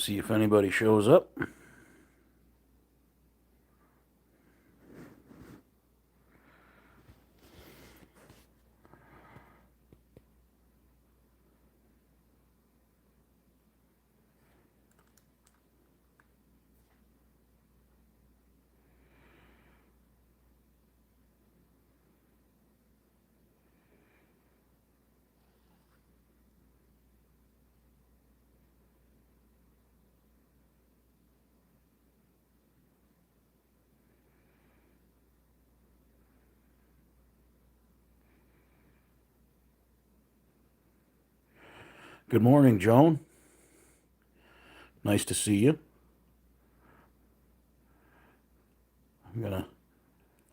See if anybody shows up. Good morning, Joan. Nice to see you.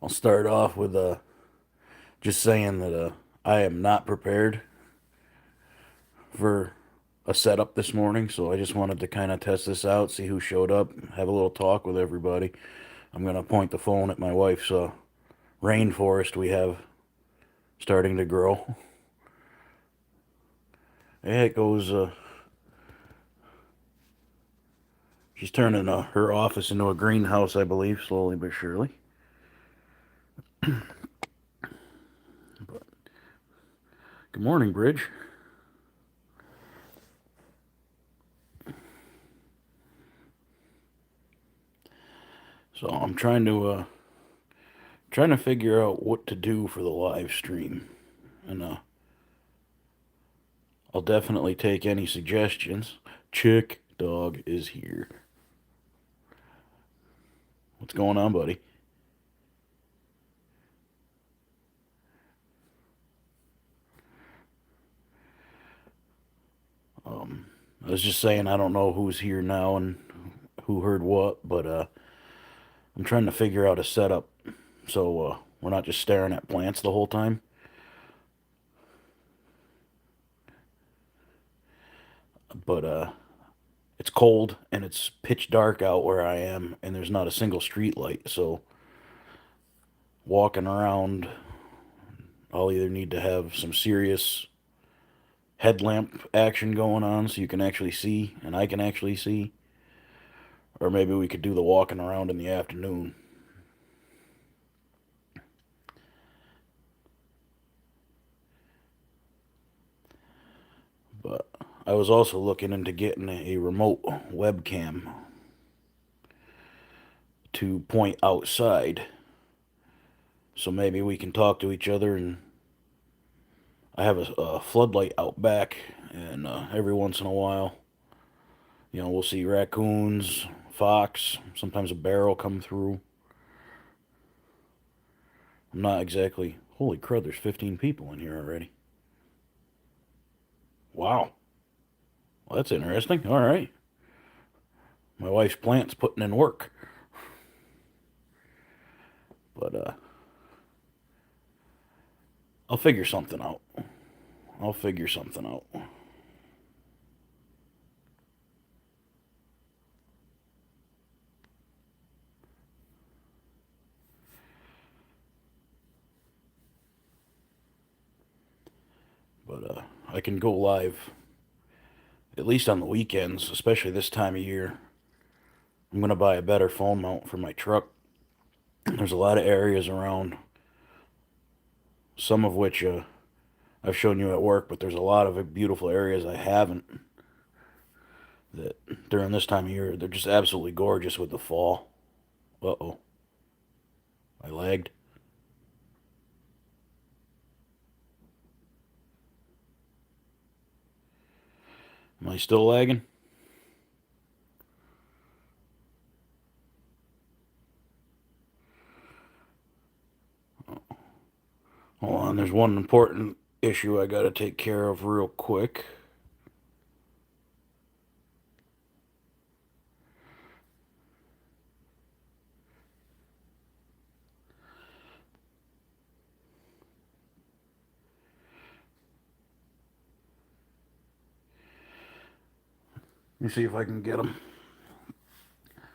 I'll start off with just saying that I am not prepared for a setup this morning, so I just wanted to kind of test this out, see who showed up, have a little talk with everybody. I'm gonna point the phone at my wife's rainforest we have starting to grow. Yeah, it goes. She's turning her office into a greenhouse, I believe, slowly but surely. Good morning, Bridge. So I'm trying to figure out what to do for the live stream, and I'll definitely take any suggestions. Chick Dog is here. What's going on, buddy? I was just saying I don't know who's here now and who heard what, but I'm trying to figure out a setup so we're not just staring at plants the whole time. But it's cold and it's pitch dark out where I am, and there's not a single street light, so walking around, I'll either need to have some serious headlamp action going on so you can actually see and I can actually see, or maybe we could do the walking around in the afternoon. But I was also looking into getting a remote webcam to point outside, so maybe we can talk to each other. And I have a floodlight out back, and every once in a while, we'll see raccoons, fox, sometimes a bear will come through. I'm not exactly. Holy crud, there's 15 people in here already. Wow. Well, that's interesting. All right. My wife's plant's putting in work. But I'll figure something out. I'll figure something out. But I can go live at least on the weekends, especially this time of year. I'm going to buy a better phone mount for my truck. There's a lot of areas around, some of which I've shown you at work, but there's a lot of beautiful areas I haven't, that during this time of year, they're just absolutely gorgeous with the fall. Uh-oh. I lagged. Am I still lagging? Hold on, there's one important issue I gotta take care of real quick. Let me see if I can get him.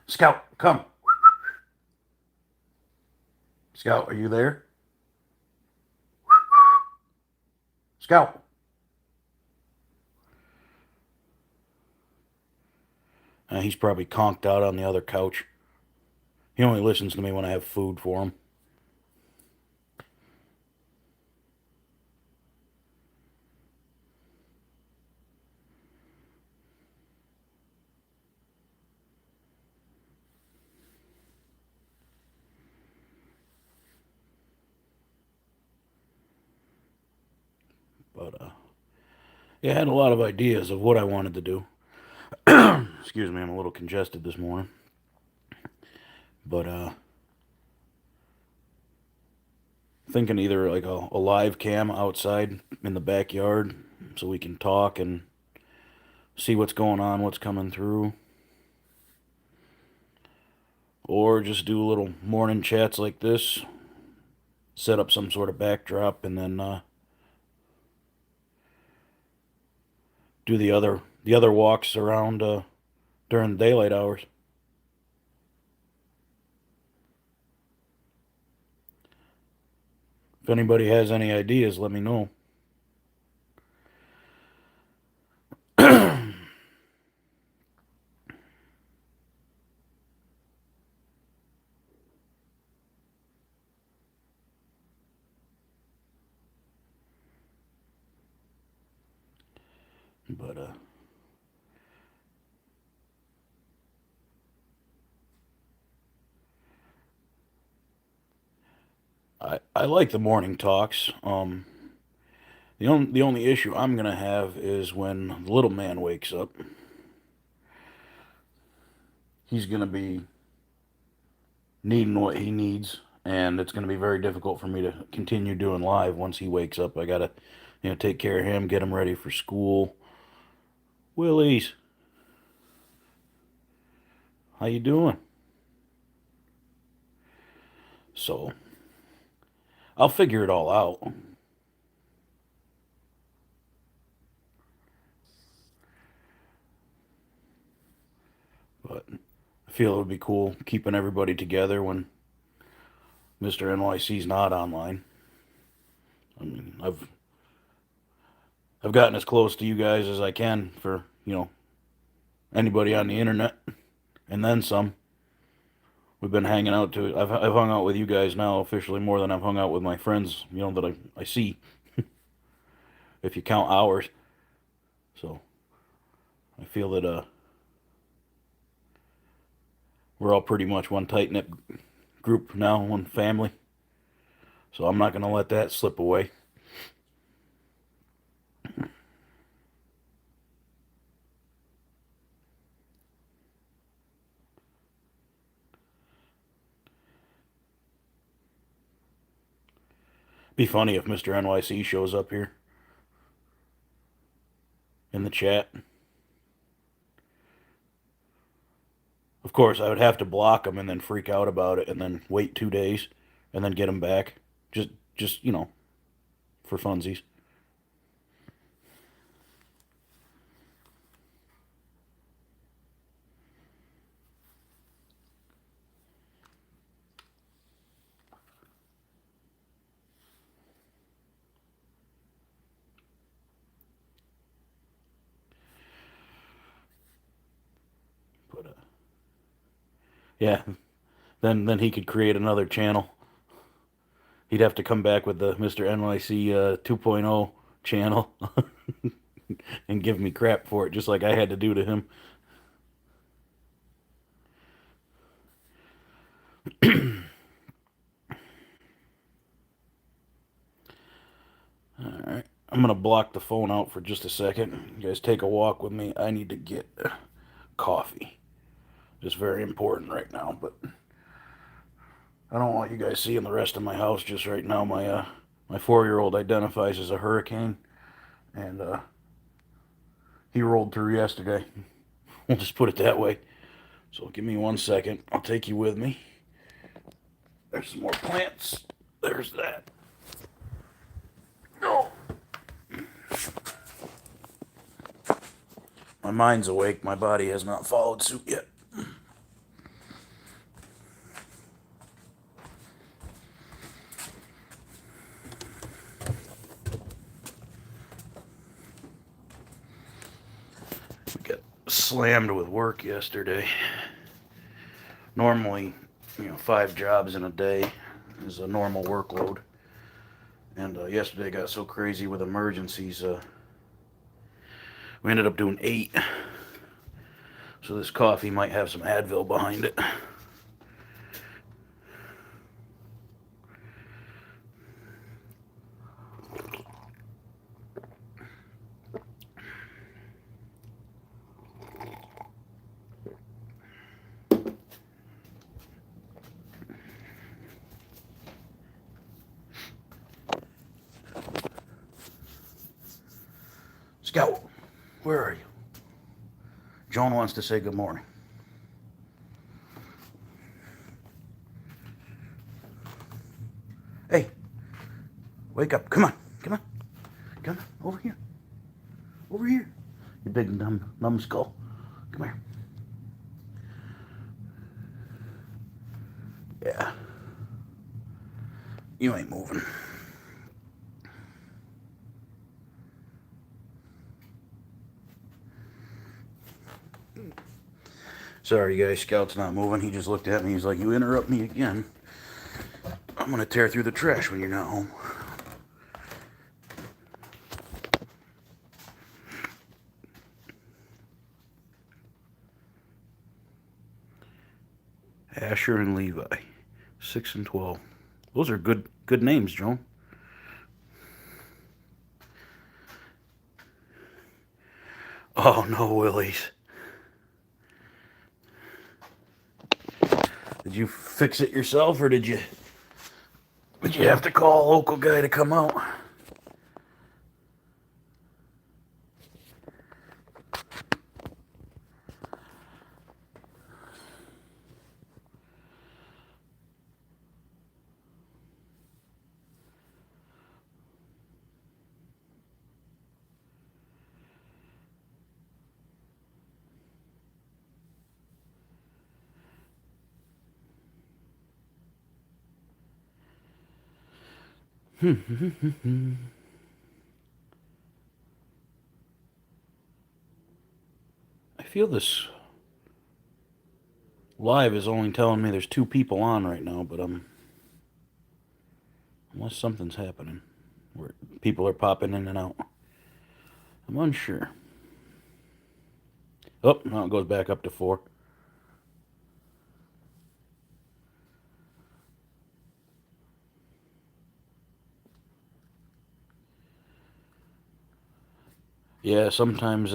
Scout, come. Scout, are you there? Scout. He's probably conked out on the other couch. He only listens to me when I have food for him. But yeah, I had a lot of ideas of what I wanted to do. Excuse me, I'm a little congested this morning. But thinking either like a live cam outside in the backyard so we can talk and see what's going on, what's coming through. Or just do little morning chats like this, set up some sort of backdrop, and then do the other walks around during daylight hours. If anybody has any ideas, let me know. But I like the morning talks. The only issue I'm gonna have is when the little man wakes up. He's gonna be needing what he needs, and it's gonna be very difficult for me to continue doing live once he wakes up. I gotta, take care of him, get him ready for school. Willies, how you doing? So I'll figure it all out. But I feel it would be cool keeping everybody together when Mr. NYC's not online. I mean, I've gotten as close to you guys as I can for, anybody on the internet, and then some. We've been hanging out to. I've hung out with you guys now officially more than I've hung out with my friends, that I see, if you count hours. So I feel that we're all pretty much one tight knit group now, one family. So I'm not gonna let that slip away. Be funny if Mr. NYC shows up here in the chat. Of course, I would have to block him and then freak out about it and then wait 2 days and then get him back. Just for funsies. But yeah, then he could create another channel. He'd have to come back with the Mr. NYC 2.0 channel and give me crap for it, just like I had to do to him. All right, I'm gonna block the phone out for just a second. You guys take a walk with me. I need to get coffee. Just very important right now, but I don't want you guys seeing the rest of my house just right now. My 4-year-old identifies as a hurricane, and he rolled through yesterday. We'll just put it that way. So give me 1 second. I'll take you with me. There's some more plants. There's that. No. My mind's awake. My body has not followed suit yet. We got slammed with work yesterday. Normally, 5 jobs in a day is a normal workload. And yesterday got so crazy with emergencies, we ended up doing 8. So this coffee might have some Advil behind it. Scout, where are you? Joan wants to say good morning. Hey, wake up. Come on. Come on. Come on. Over here. Over here. You big numbskull. Come here. Yeah. You ain't moving. Sorry, guys. Scout's not moving. He just looked at me. He's like, you interrupt me again, I'm going to tear through the trash when you're not home. Asher and Levi, 6 and 12. Those are good names, Joan. Oh, no, Willies. Did you fix it yourself, or did you have to call a local guy to come out? I feel this live is only telling me there's 2 people on right now, but unless something's happening where people are popping in and out, I'm unsure. Oh, now it goes back up to 4. Yeah, sometimes,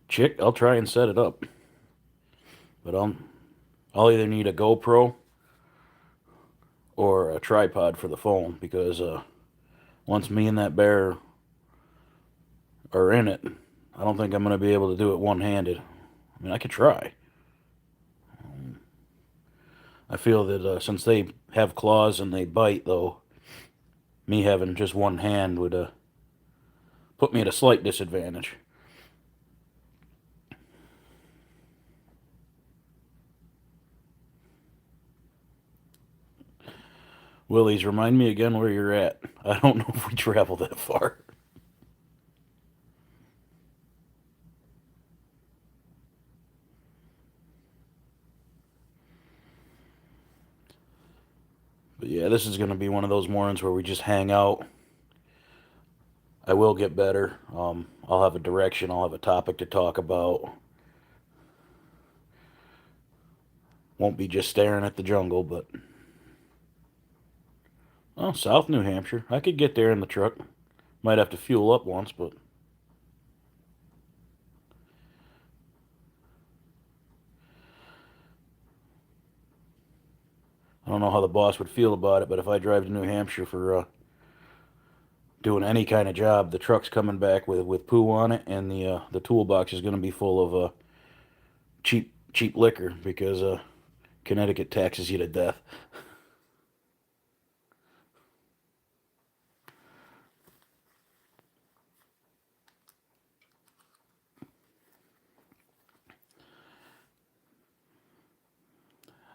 Chick, I'll try and set it up. But I'll either need a GoPro or a tripod for the phone, because once me and that bear are in it, I don't think I'm going to be able to do it one-handed. I mean, I could try. I feel that since they have claws and they bite, though, me having just one hand would put me at a slight disadvantage. Willies, remind me again where you're at. I don't know if we travel that far. But yeah, this is going to be one of those mornings where we just hang out. I will get better. I'll have a direction. I'll have a topic to talk about. Won't be just staring at the jungle, but... Oh, South New Hampshire. I could get there in the truck. Might have to fuel up once, but... I don't know how the boss would feel about it, but if I drive to New Hampshire for doing any kind of job, the truck's coming back with poo on it, and the toolbox is going to be full of cheap liquor, because Connecticut taxes you to death.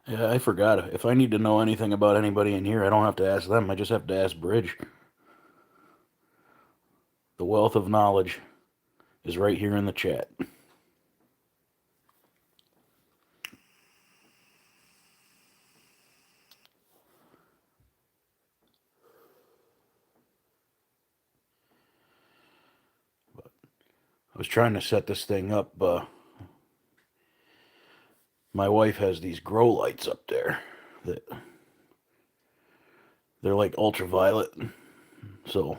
Yeah, I forgot. If I need to know anything about anybody in here, I don't have to ask them. I just have to ask Bridge. The wealth of knowledge is right here in the chat. I was trying to set this thing up. My wife has these grow lights up there that they're like ultraviolet. So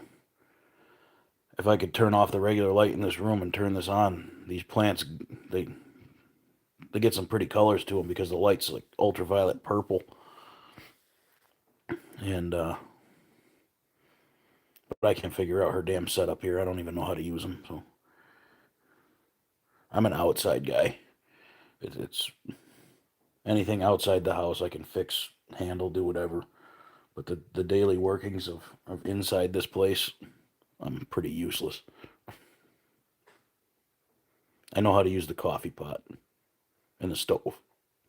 if I could turn off the regular light in this room and turn this on, these plants they get some pretty colors to them because the light's like ultraviolet purple. And but I can't figure out her damn setup here. I don't even know how to use them. So I'm an outside guy. It's anything outside the house I can fix, handle, do whatever. But the daily workings of inside this place, I'm pretty useless. I know how to use the coffee pot and the stove.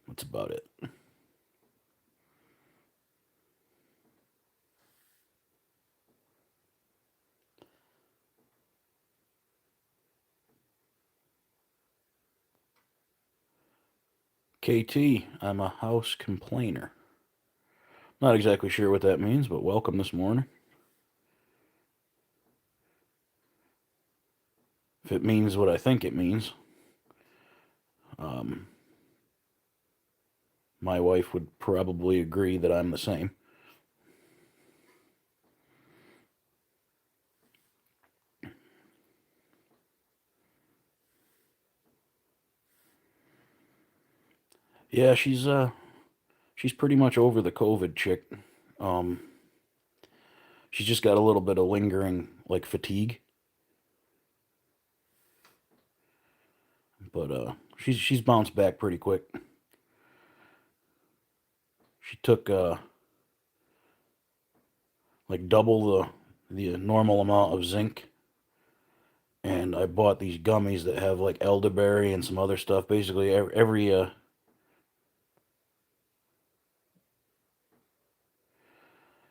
That's about it. KT, I'm a house complainer. Not exactly sure what that means, but welcome this morning. If it means what I think it means, my wife would probably agree that I'm the same. Yeah, she's pretty much over the COVID chick. Um, she's just got a little bit of lingering like fatigue, but she's bounced back pretty quick. She took like double the normal amount of zinc, and I bought these gummies that have like elderberry and some other stuff. Basically, every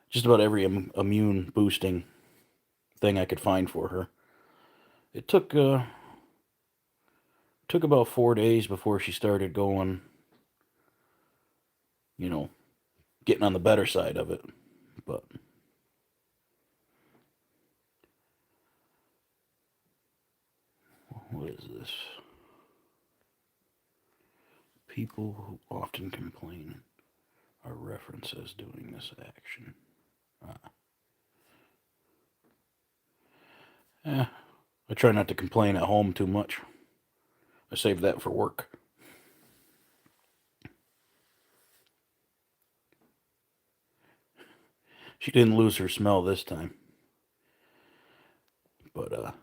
just about every immune boosting thing I could find for her. It took about 4 days before she started going, you know, getting on the better side of it. But what is this? People who often complain are referenced as doing this action. I try not to complain at home too much. I save that for work. She didn't lose her smell this time. But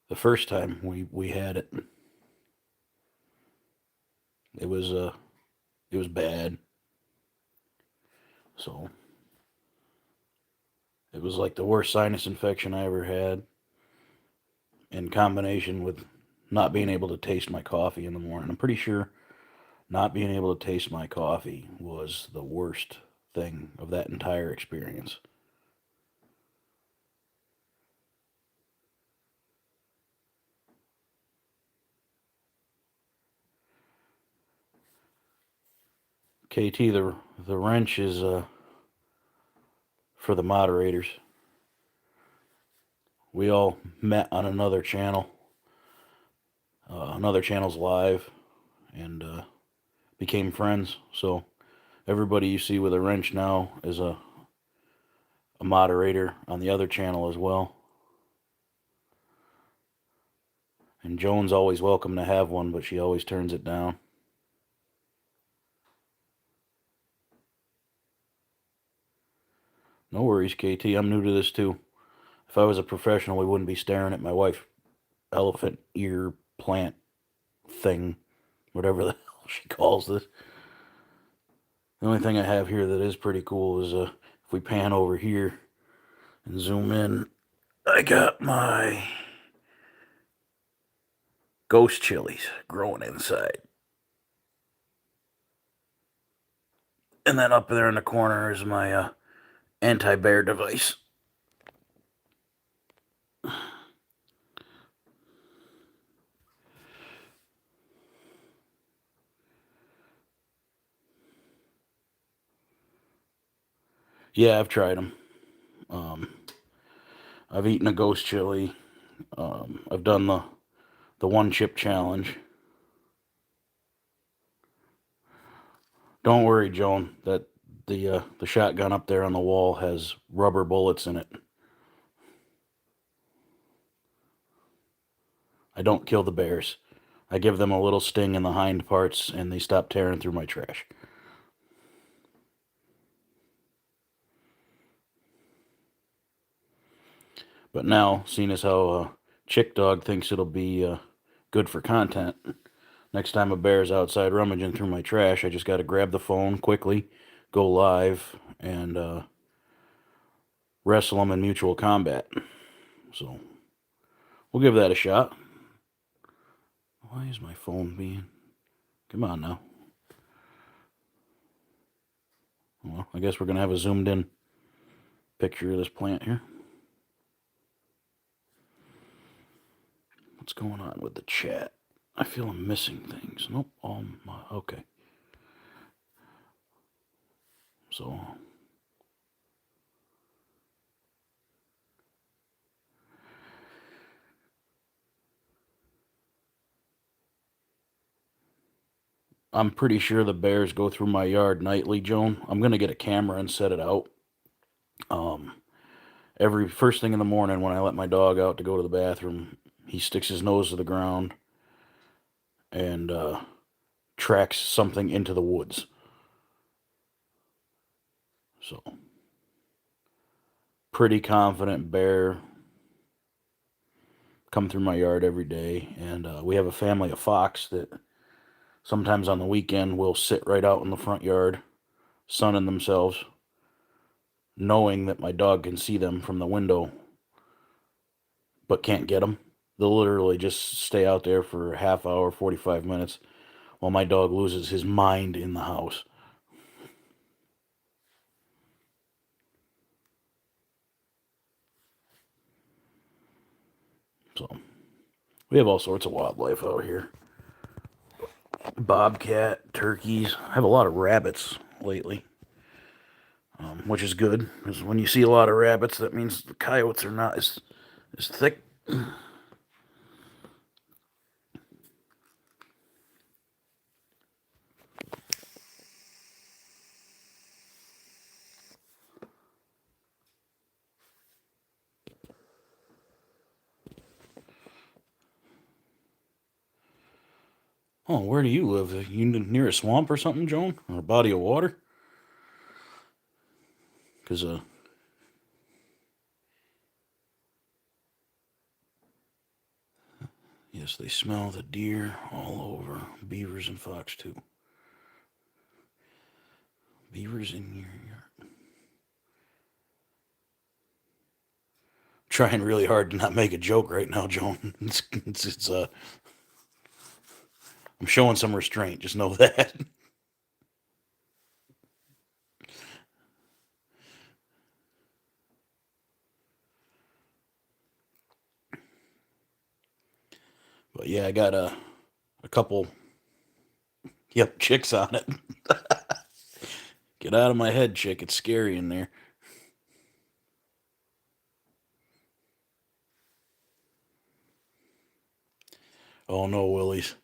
the first time we had it, it was bad. So it was like the worst sinus infection I ever had, in combination with not being able to taste my coffee in the morning. I'm pretty sure not being able to taste my coffee was the worst thing of that entire experience. KT, the wrench is for the moderators. We all met on another channel. Another channel's live, and became friends. So everybody you see with a wrench now is a moderator on the other channel as well. And Joan's always welcome to have one, but she always turns it down. No worries, KT. I'm new to this too. If I was a professional, we wouldn't be staring at my wife elephant ear plant thing, whatever the hell she calls this. The only thing I have here that is pretty cool is if we pan over here and zoom in, I got my ghost chilies growing inside. And then up there in the corner is my anti-bear device. Yeah, I've tried them. I've eaten a ghost chili. I've done the one chip challenge. Don't worry, Joan. That the shotgun up there on the wall has rubber bullets in it. I don't kill the bears. I give them a little sting in the hind parts, and they stop tearing through my trash. But now, seeing as how Chick Dog thinks it'll be good for content, next time a bear's outside rummaging through my trash, I just got to grab the phone quickly, go live, and wrestle them in mutual combat. So we'll give that a shot. Why is my phone being... Come on now. Well, I guess we're going to have a zoomed in picture of this plant here. What's going on with the chat? I feel I'm missing things. Nope. Okay. So I'm pretty sure the bears go through my yard nightly, Joan. I'm gonna get a camera and set it out. Um, every first thing in the morning when I let my dog out to go to the bathroom, he sticks his nose to the ground and tracks something into the woods. So, pretty confident bear come through my yard every day, and we have a family of fox that sometimes on the weekend will sit right out in the front yard, sunning themselves, knowing that my dog can see them from the window, but can't get them. They'll literally just stay out there for a half hour, 45 minutes, while my dog loses his mind in the house. So, we have all sorts of wildlife out here. Bobcat, turkeys. I have a lot of rabbits lately, which is good, because when you see a lot of rabbits, that means the coyotes are not as thick. Oh, where do you live? Are you near a swamp or something, Joan? Or a body of water? Because, yes, they smell the deer all over. Beavers and fox, too. Beavers in your yard. Trying really hard to not make a joke right now, Joan. I'm showing some restraint. Just know that. But yeah, I got a couple, yep, chicks on it. Get out of my head, chick. It's scary in there. Oh no, Willies.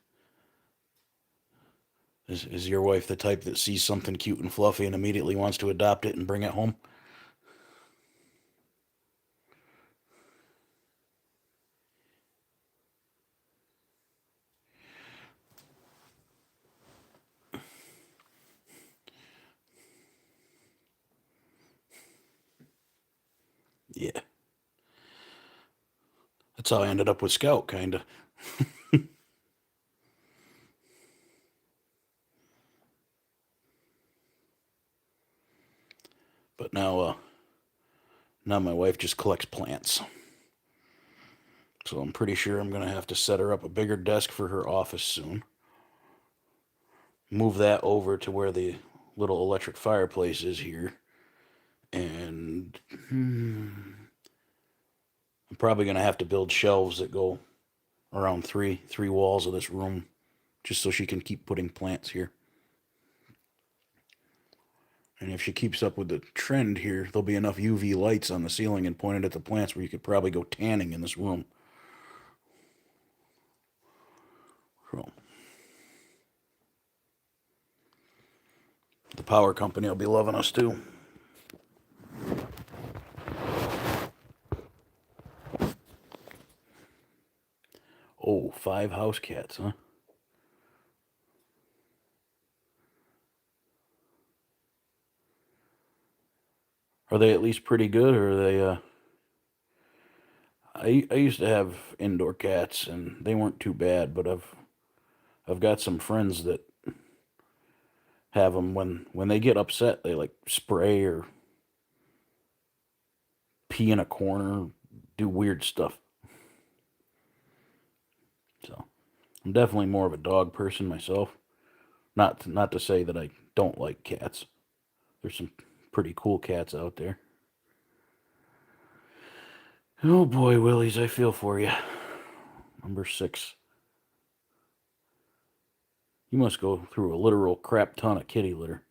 Is your wife the type that sees something cute and fluffy and immediately wants to adopt it and bring it home? Yeah. That's how I ended up with Scout, kinda. But now my wife just collects plants. So I'm pretty sure I'm gonna have to set her up a bigger desk for her office soon. Move that over to where the little electric fireplace is here. And I'm probably going to have to build shelves that go around three walls of this room just so she can keep putting plants here. And if she keeps up with the trend here, there'll be enough UV lights on the ceiling and pointed at the plants where you could probably go tanning in this room. So the power company will be loving us too. Oh, 5 house cats, huh? Are they at least pretty good, or are they? I used to have indoor cats, and they weren't too bad. But I've got some friends that have them. When they get upset, they like spray or pee in a corner, do weird stuff. So I'm definitely more of a dog person myself. Not to say that I don't like cats. There's some pretty cool cats out there. Oh boy, Willies, I feel for you. Number 6. You must go through a literal crap ton of kitty litter.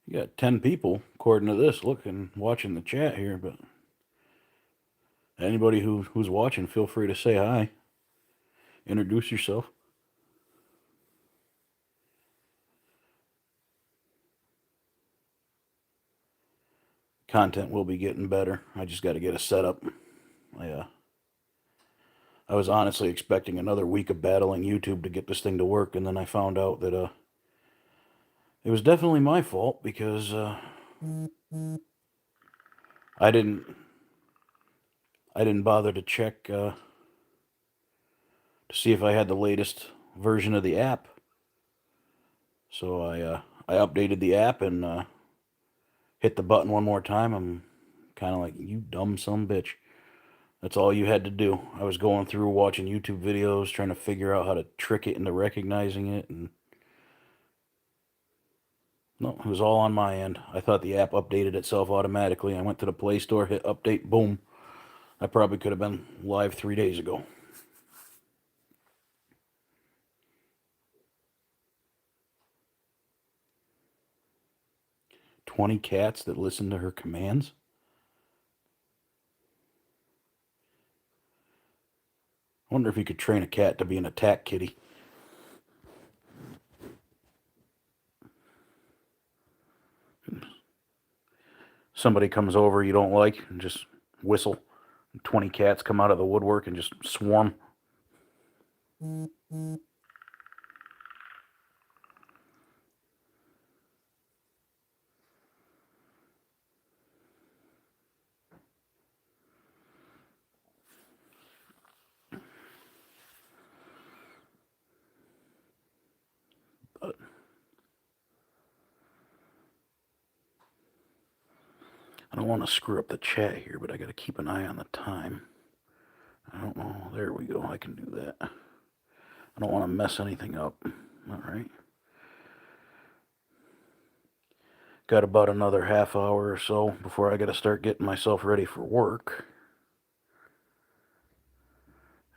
You got 10 people, according to this, looking, watching the chat here, but anybody who's watching, feel free to say hi. Introduce yourself. Content will be getting better. I just got to get a setup. I was honestly expecting another week of battling YouTube to get this thing to work, and then I found out that it was definitely my fault because I didn't I didn't bother to check to see if I had the latest version of the app. So I updated the app and hit the button one more time. I'm kind of like, you dumb son of a bitch. That's all you had to do. I was going through watching YouTube videos, trying to figure out how to trick it into recognizing it, and no, it was all on my end. I thought the app updated itself automatically. I went to the Play Store, hit update, boom. I probably could have been live 3 days ago. "20 cats that listen to her commands." I wonder if you could train a cat to be an attack kitty. Somebody comes over you don't like and just whistle. 20 cats come out of the woodwork and just swarm. But I don't want to screw up the chat here, but I got to keep an eye on the time. I don't know. There we go. I can do that. I don't want to mess anything up. All right. Got about another half hour or so before I got to start getting myself ready for work.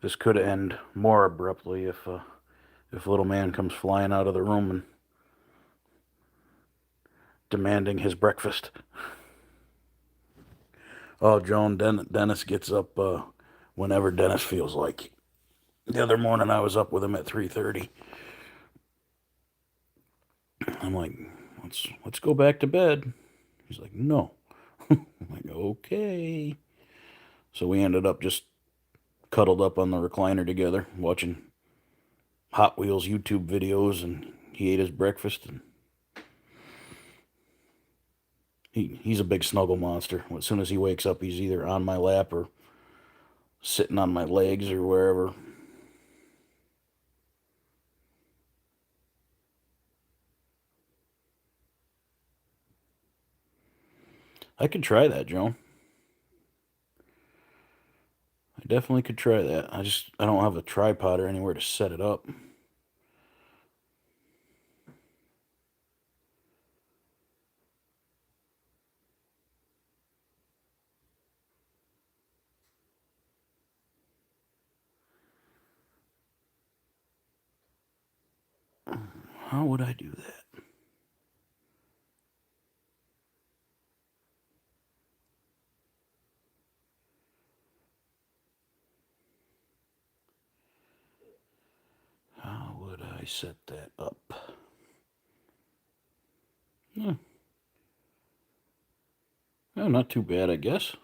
This could end more abruptly if little man comes flying out of the room and demanding his breakfast. Oh, Joan, Dennis gets up whenever Dennis feels like. The other morning I was up with him at 3:30. I'm like, let's go back to bed. He's like, no. I'm like, okay. So we ended up just cuddled up on the recliner together, watching Hot Wheels YouTube videos, and he ate his breakfast. And he's a big snuggle monster. As soon as he wakes up, he's either on my lap or sitting on my legs or wherever. I could try that, Joan. I definitely could try that. I don't have a tripod or anywhere to set it up. How would I do that? How would I set that up? Yeah. Oh, not too bad, I guess.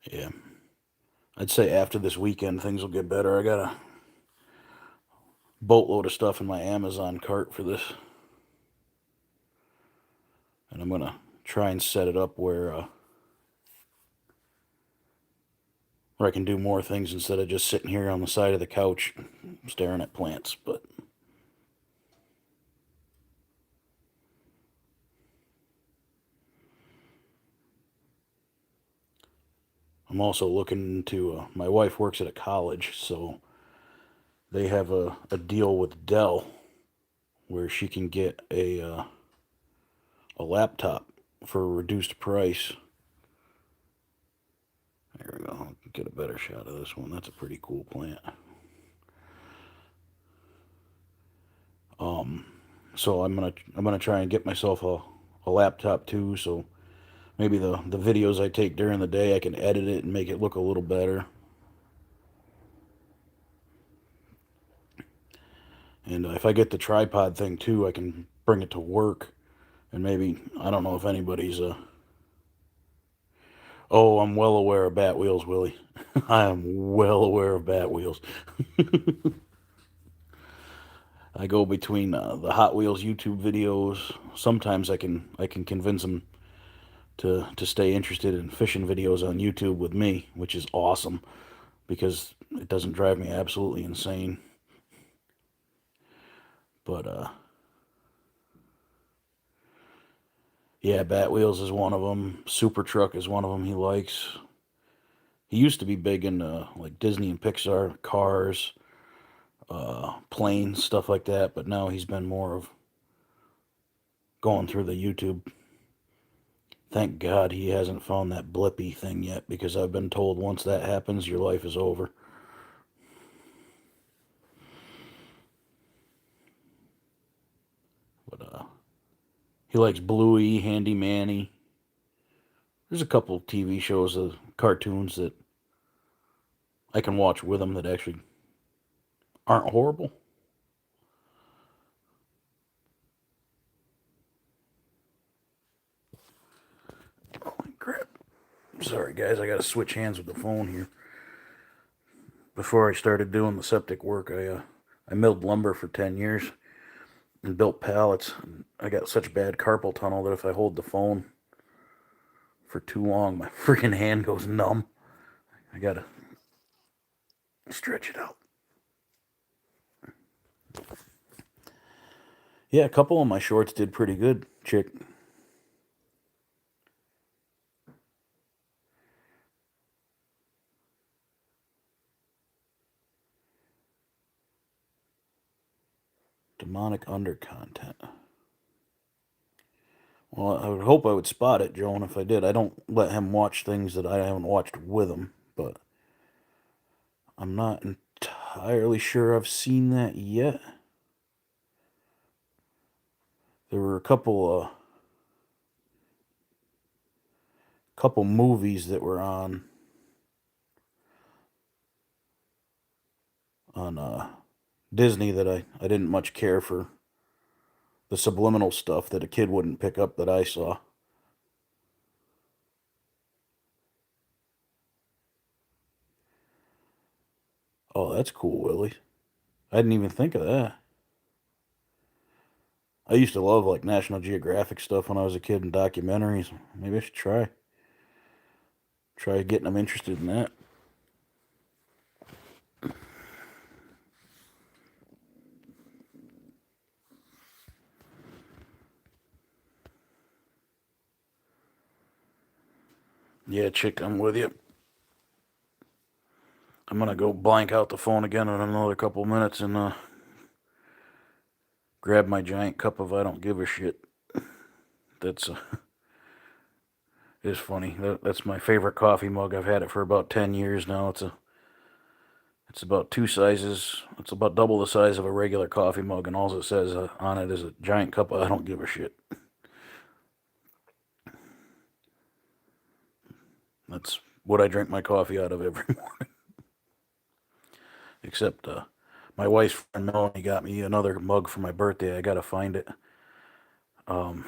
Yeah. I'd say after this weekend, things will get better. I got a boatload of stuff in my Amazon cart for this. And I'm going to try and set it up where I can do more things instead of just sitting here on the side of the couch staring at plants. But I'm also looking to, my wife works at a college, so they have a deal with Dell where she can get a laptop for a reduced price. There we go. I'll get a better shot of this one. That's a pretty cool plant. Um, so I'm gonna try and get myself a laptop too. So maybe the videos I take during the day I can edit it and make it look a little better. And if I get the tripod thing too, I can bring it to work. And maybe I don't know if anybody's Oh, I'm well aware of bat wheels, Willie. I am well aware of bat wheels. I go between the Hot Wheels YouTube videos. Sometimes I can convince them to stay interested in fishing videos on YouTube with me, which is awesome because it doesn't drive me absolutely insane. But yeah, Bat Wheels is one of them. Super Truck is one of them he likes. He used to be big into like Disney and Pixar, cars, planes, stuff like that. But now he's been more of going through the YouTube. Thank God he hasn't found that Blippy thing yet because I've been told once that happens, your life is over. But he likes Bluey, Handy Manny. There's a couple TV shows, cartoons that I can watch with him that actually aren't horrible. Holy crap. Sorry, guys, I got to switch hands with the phone here. Before I started doing the septic work, I milled lumber for 10 years and built pallets. I got such bad carpal tunnel that if I hold the phone for too long, my freaking hand goes numb. I got to stretch it out. Yeah, a couple of my shorts did pretty good, chick. Demonic under content. Well, I would hope I would spot it, Joan, if I did. I don't let him watch things that I haven't watched with him, but I'm not entirely sure I've seen that yet. There were a couple movies that were on Disney that I didn't much care for the subliminal stuff that a kid wouldn't pick up that I saw. Oh, that's cool, Willie. I didn't even think of that. I used to love like National Geographic stuff when I was a kid and documentaries. Maybe I should try getting them interested in that. Yeah, chick, I'm with you. I'm gonna go blank out the phone again in another couple minutes and grab my giant cup of I don't give a shit. That's is funny. That's my favorite coffee mug. I've had it for about 10 years now. It's about two sizes. It's about double the size of a regular coffee mug, and all it says on it is a giant cup of I don't give a shit. That's what I drink my coffee out of every morning. Except my wife's friend Melanie got me another mug for my birthday. I gotta find it. Um,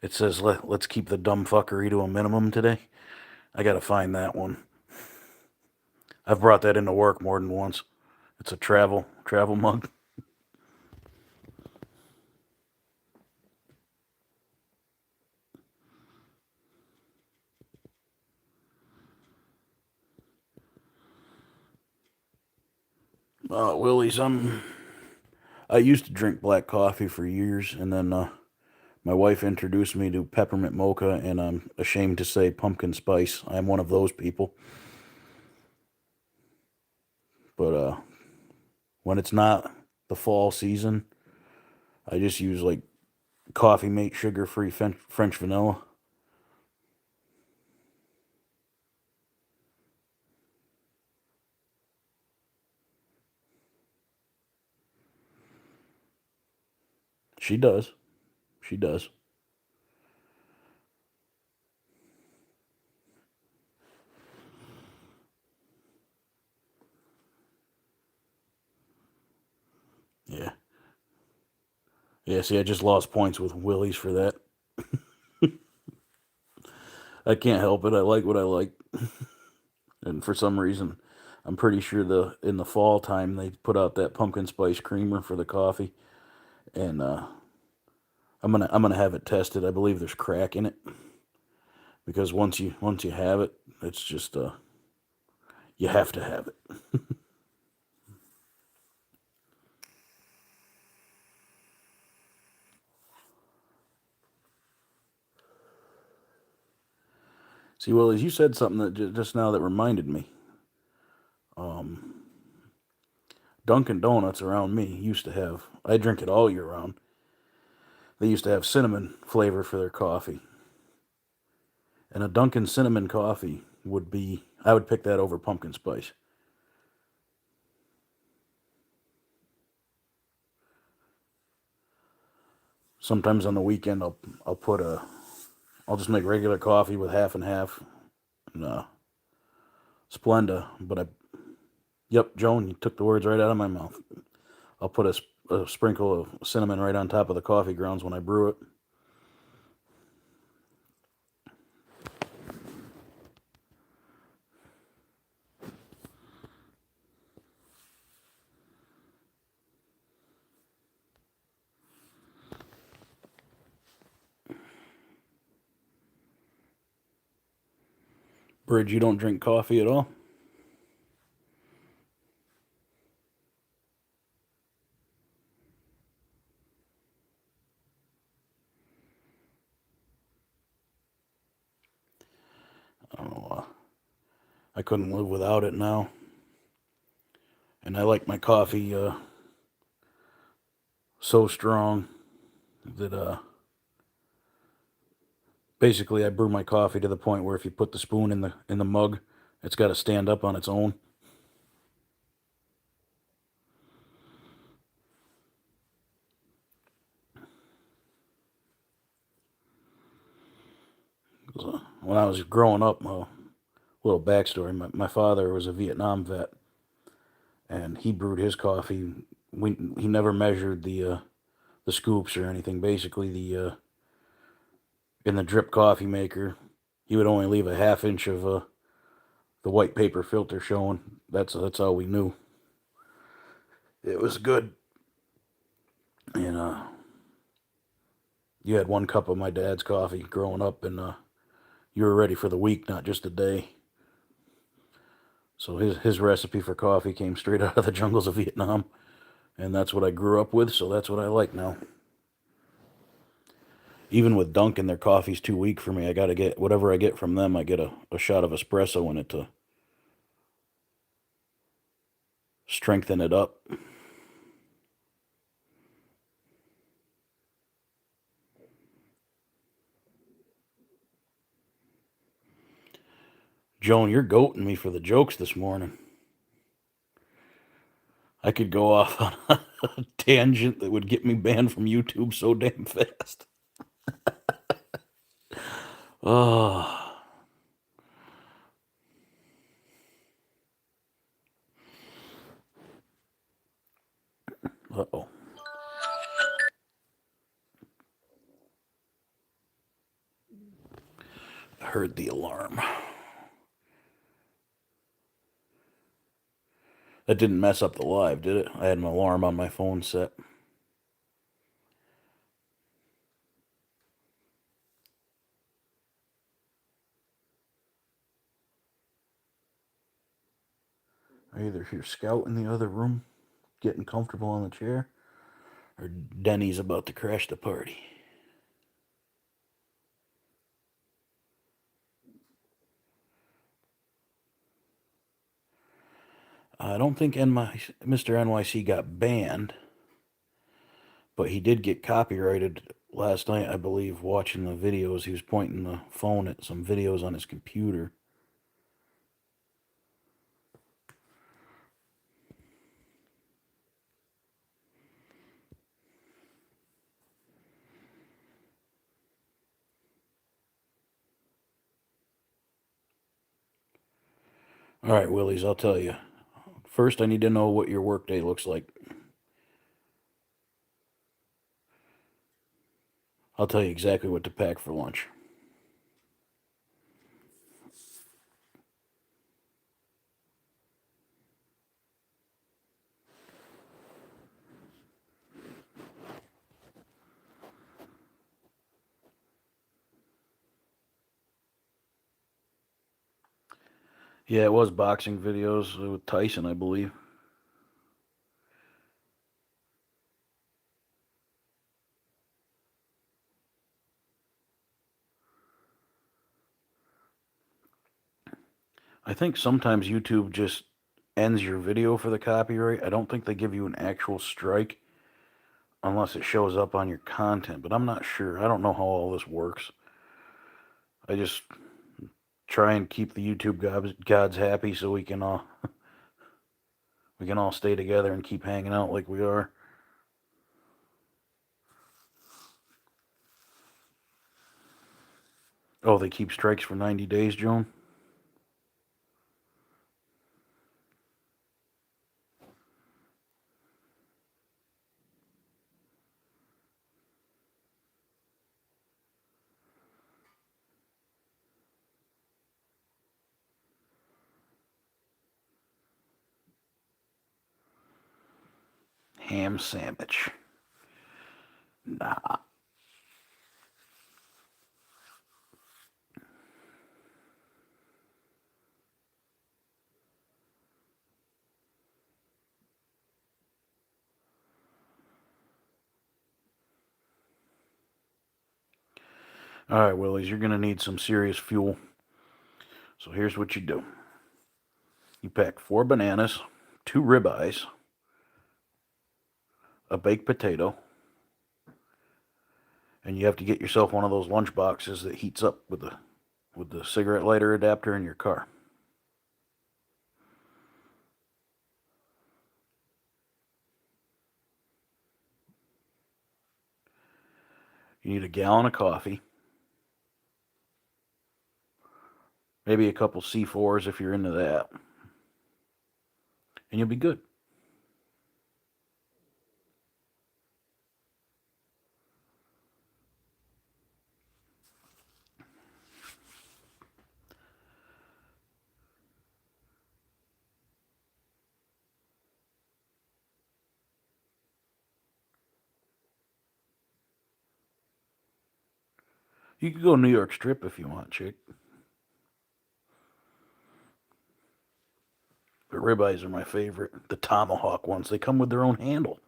it says let's keep the dumb fuckery to a minimum today. I gotta find that one. I've brought that into work more than once. It's a travel mug. Willie's. I used to drink black coffee for years, and then my wife introduced me to peppermint mocha, and I'm ashamed to say pumpkin spice. I'm one of those people. But when it's not the fall season, I just use like Coffee Mate sugar-free French vanilla. She does. She does. Yeah. Yeah, see, I just lost points with Willie's for that. I can't help it. I like what I like. And for some reason, I'm pretty sure the in the fall time they put out that pumpkin spice creamer for the coffee, and I'm gonna have it tested. I believe there's crack in it because once you have it, it's just you have to have it. See, well, as you said something that just now that reminded me. Um, Dunkin' Donuts around me used to have. I drink it all year round. They used to have cinnamon flavor for their coffee, and a Dunkin' cinnamon coffee would be. I would pick that over pumpkin spice. Sometimes on the weekend, I'll put a. I'll just make regular coffee with half and half, and Splenda. But yep, Joan, you took the words right out of my mouth. I'll put a sprinkle of cinnamon right on top of the coffee grounds when I brew it. Bridge, you don't drink coffee at all? I don't know. I couldn't live without it now, and I like my coffee so strong that basically I brew my coffee to the point where if you put the spoon in the mug, it's got to stand up on its own. 'Cause, when I was growing up, little backstory: my father was a Vietnam vet, and he brewed his coffee. He never measured the scoops or anything. Basically, the in the drip coffee maker, he would only leave a half inch of the white paper filter showing. That's all we knew. It was good, and you had one cup of my dad's coffee growing up, and you were ready for the week, not just a day. So his recipe for coffee came straight out of the jungles of Vietnam, and that's what I grew up with. So that's what I like now. Even with Dunkin', their coffee's too weak for me. I gotta get whatever I get from them. I get a shot of espresso in it to strengthen it up. Joan, you're goating me for the jokes this morning. I could go off on a tangent that would get me banned from YouTube so damn fast. Oh, uh-oh. I heard the alarm. That didn't mess up the live, did it? I had an alarm on my phone set. I either hear Scout in the other room getting comfortable on the chair, or Denny's about to crash the party. I don't think Mr. NYC got banned, but he did get copyrighted last night, I believe, watching the videos. He was pointing the phone at some videos on his computer. All right, Willies, I'll tell you. First, I need to know what your workday looks like. I'll tell you exactly what to pack for lunch. Yeah, it was boxing videos with Tyson, I believe. I think sometimes YouTube just ends your video for the copyright. I don't think they give you an actual strike unless it shows up on your content, but I'm not sure. I don't know how all this works. I just try and keep the YouTube gods happy so we can all stay together and keep hanging out like we are. Oh, they keep strikes for 90 days, Joan? Ham sandwich. Nah. All right, Willies, you're going to need some serious fuel. So here's what you do. You pack 4 bananas, 2 ribeyes, a baked potato, and you have to get yourself one of those lunch boxes that heats up with the cigarette lighter adapter in your car. You need a gallon of coffee, maybe a couple C4s if you're into that, and you'll be good. You could go New York Strip if you want, chick. But ribeyes are my favorite. The tomahawk ones, they come with their own handle.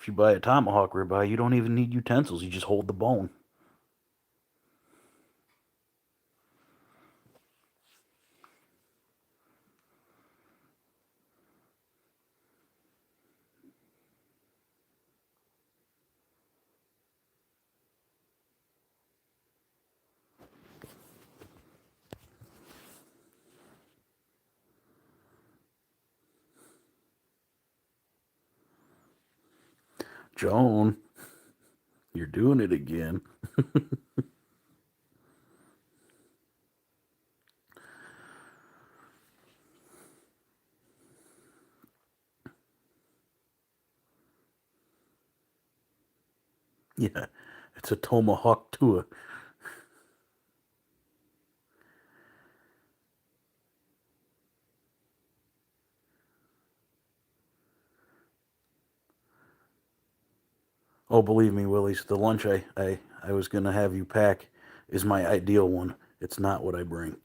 If you buy a tomahawk ribeye, you don't even need utensils. You just hold the bone. Joan, you're doing it again. Yeah, it's a tomahawk tua. Oh, believe me, Willis, the lunch I was going to have you pack is my ideal one. It's not what I bring.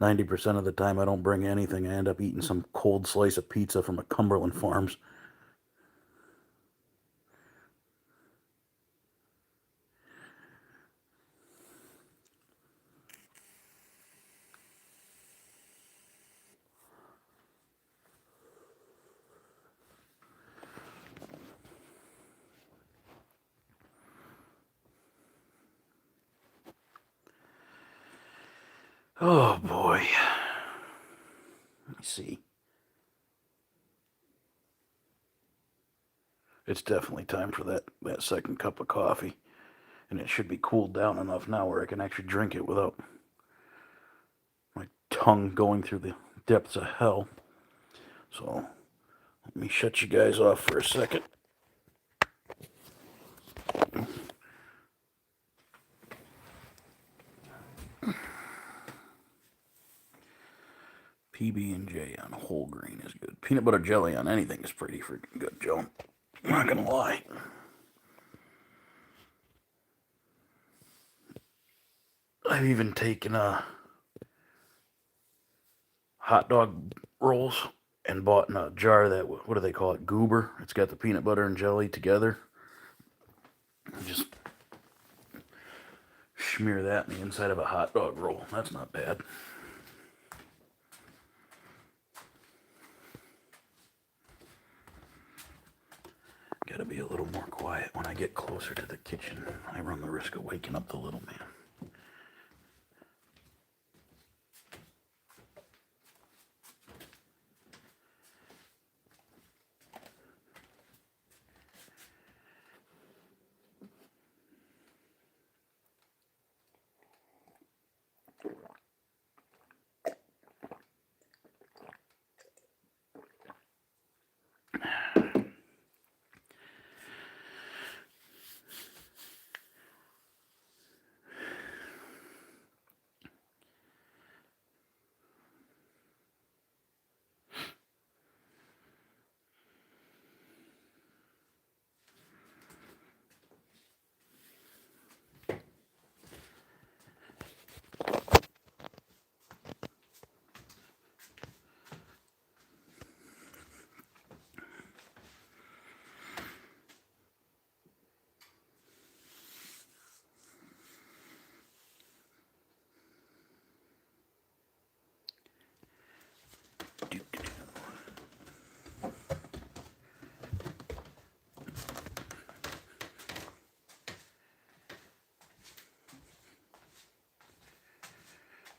90% of the time, I don't bring anything. I end up eating some cold slice of pizza from a Cumberland Farms. Oh, boy. Let me see. It's definitely time for that second cup of coffee. And it should be cooled down enough now where I can actually drink it without my tongue going through the depths of hell. So let me shut you guys off for a second. PB&J on whole grain is good. Peanut butter jelly on anything is pretty freaking good, Joe. I'm not gonna lie. I've even taken hot dog rolls and bought in a jar that, what do they call it, goober. It's got the peanut butter and jelly together. Just smear that in the inside of a hot dog roll. That's not bad. Gotta be a little more quiet when I get closer to the kitchen. I run the risk of waking up the little man.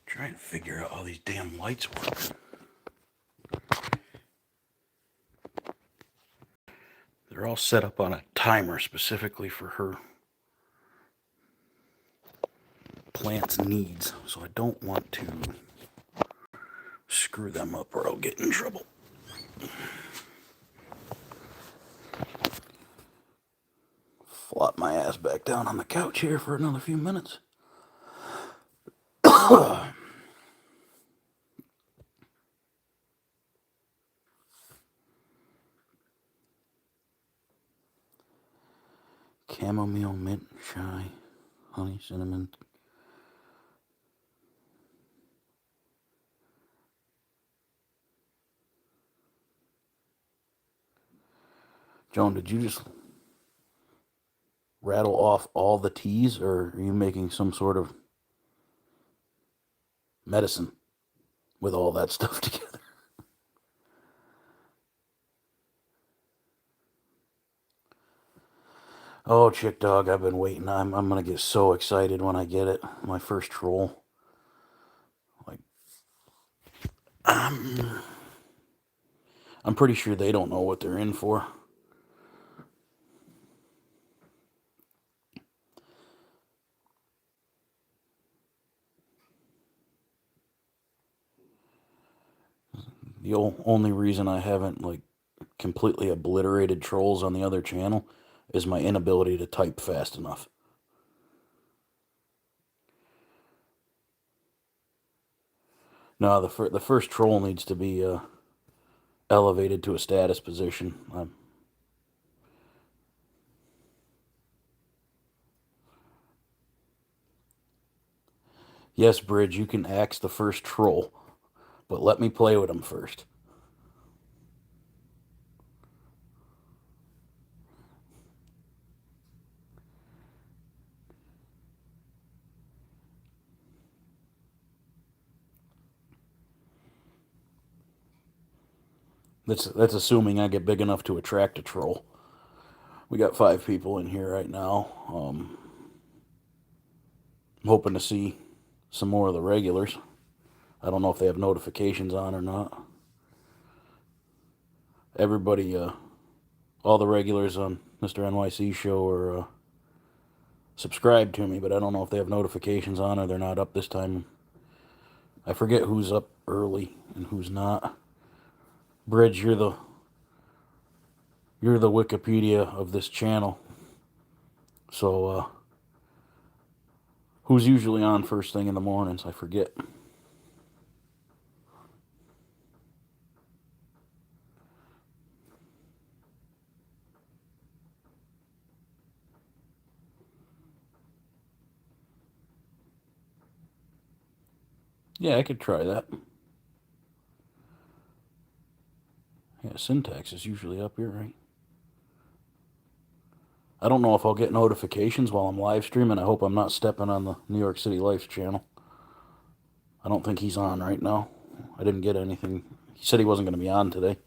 Trying to figure out how these damn lights work. They're all set up on a timer specifically for her plant's needs, so I don't want to screw them up or I'll get in trouble. Flop my ass back down on the couch here for another few minutes. Chamomile, mint, chai, honey, cinnamon. Joan, did you just rattle off all the T's, or are you making some sort of medicine with all that stuff together? Oh, Chick Dog, I've been waiting. I'm gonna get so excited when I get it. My first troll. Like, I'm pretty sure they don't know what they're in for. The only reason I haven't like completely obliterated trolls on the other channel is my inability to type fast enough. No, the first troll needs to be elevated to a status position. Yes, Bridge, you can axe the first troll, but let me play with him first. That's assuming I get big enough to attract a troll. We got 5 people in here right now. I'm hoping to see some more of the regulars. I don't know if they have notifications on or not. Everybody, all the regulars on Mr. NYC show are subscribed to me, but I don't know if they have notifications on or they're not up this time. I forget who's up early and who's not. Bridge, you're the Wikipedia of this channel. So, who's usually on first thing in the mornings? I forget. Yeah, I could try that. Yeah, syntax is usually up here, right? I don't know if I'll get notifications while I'm live streaming. I hope I'm not stepping on the New York City Life channel. I don't think he's on right now. I didn't get anything. He said he wasn't going to be on today.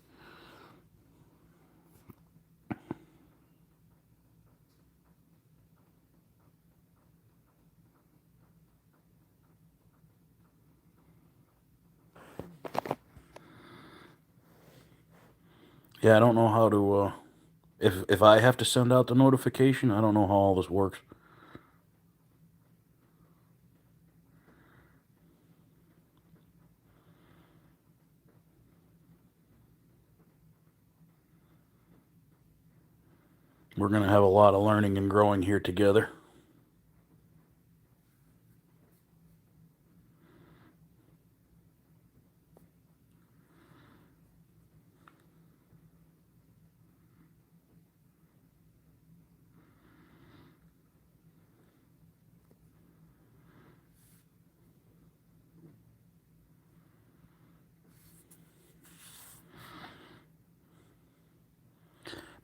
Yeah, I don't know how to, if I have to send out the notification, I don't know how all this works. We're going to have a lot of learning and growing here together.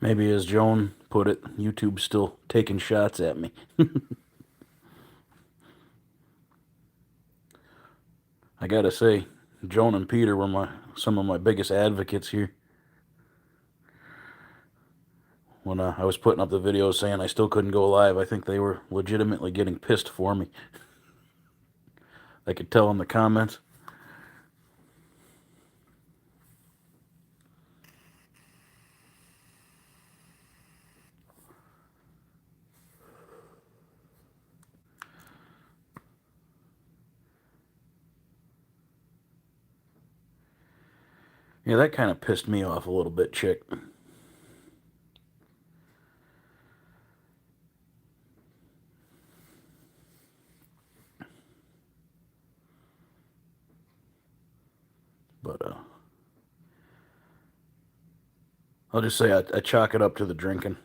Maybe as Joan put it, YouTube's still taking shots at me. I gotta say, Joan and Peter were some of my biggest advocates here. When I was putting up the videos saying I still couldn't go live, I think they were legitimately getting pissed for me. I could tell in the comments. Yeah, that kind of pissed me off a little bit, Chick. But I'll just say I chalk it up to the drinking.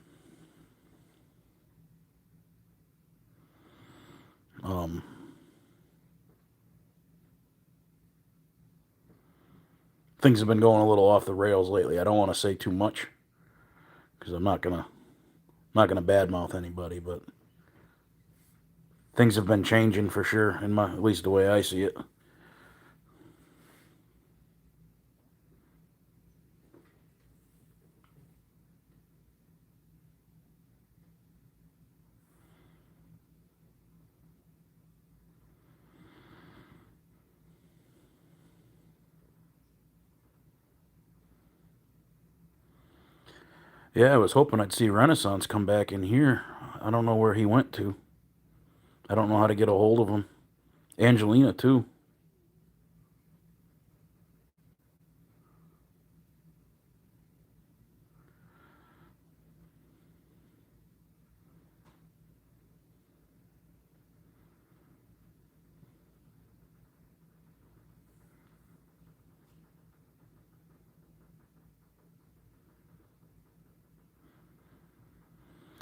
Um, Things have been going a little off the rails lately. I don't want to say too much because I'm not gonna badmouth anybody, but things have been changing for sure, in my at least the way I see it. Yeah, I was hoping I'd see Renaissance come back in here. I don't know where he went to. I don't know how to get a hold of him. Angelina too.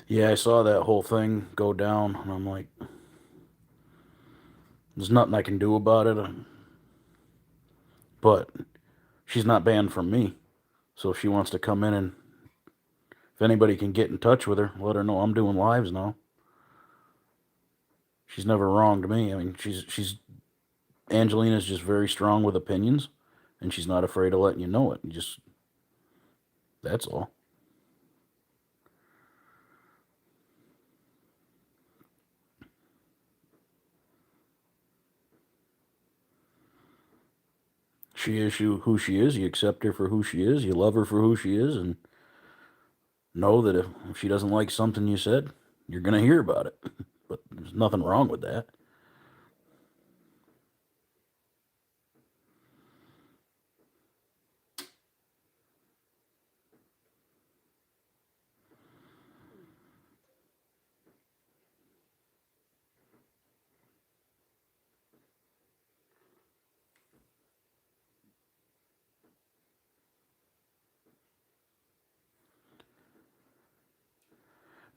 Yeah, I saw that whole thing go down, and I'm like, there's nothing I can do about it. But she's not banned from me, so if she wants to come in, and if anybody can get in touch with her, let her know I'm doing lives now. She's never wronged me. I mean, she's Angelina's just very strong with opinions, and she's not afraid of letting you know it. Just that's all. She is who she is. You accept her for who she is. You love her for who she is, and know that if she doesn't like something you said, you're gonna hear about it. But there's nothing wrong with that.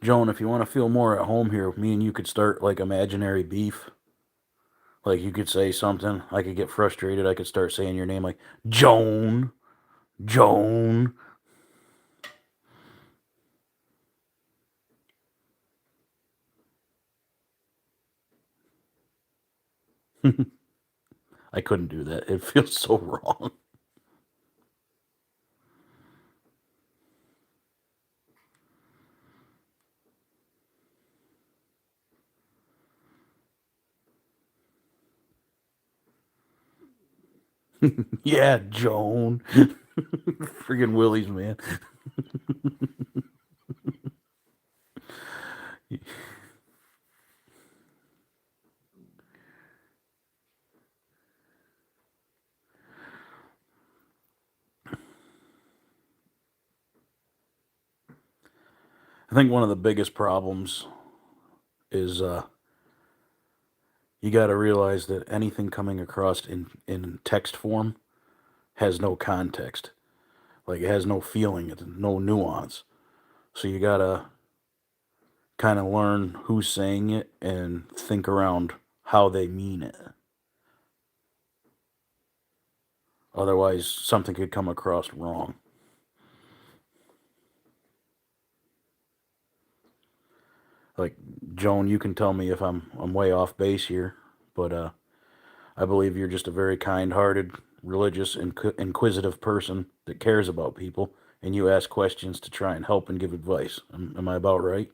Joan, if you want to feel more at home here, me and you could start like imaginary beef. Like you could say something, I could get frustrated. I could start saying your name like Joan, Joan. I couldn't do that. It feels so wrong. Yeah, Joan. Friggin' Willies, man. I think one of the biggest problems is you got to realize that anything coming across in text form has no context. Like it has no feeling, it's no nuance. So you got to kind of learn who's saying it and think around how they mean it. Otherwise, something could come across wrong. Like Joan, you can tell me if I'm way off base here, but I believe you're just a very kind-hearted, religious, and inquisitive person that cares about people, and you ask questions to try and help and give advice. Am I about right?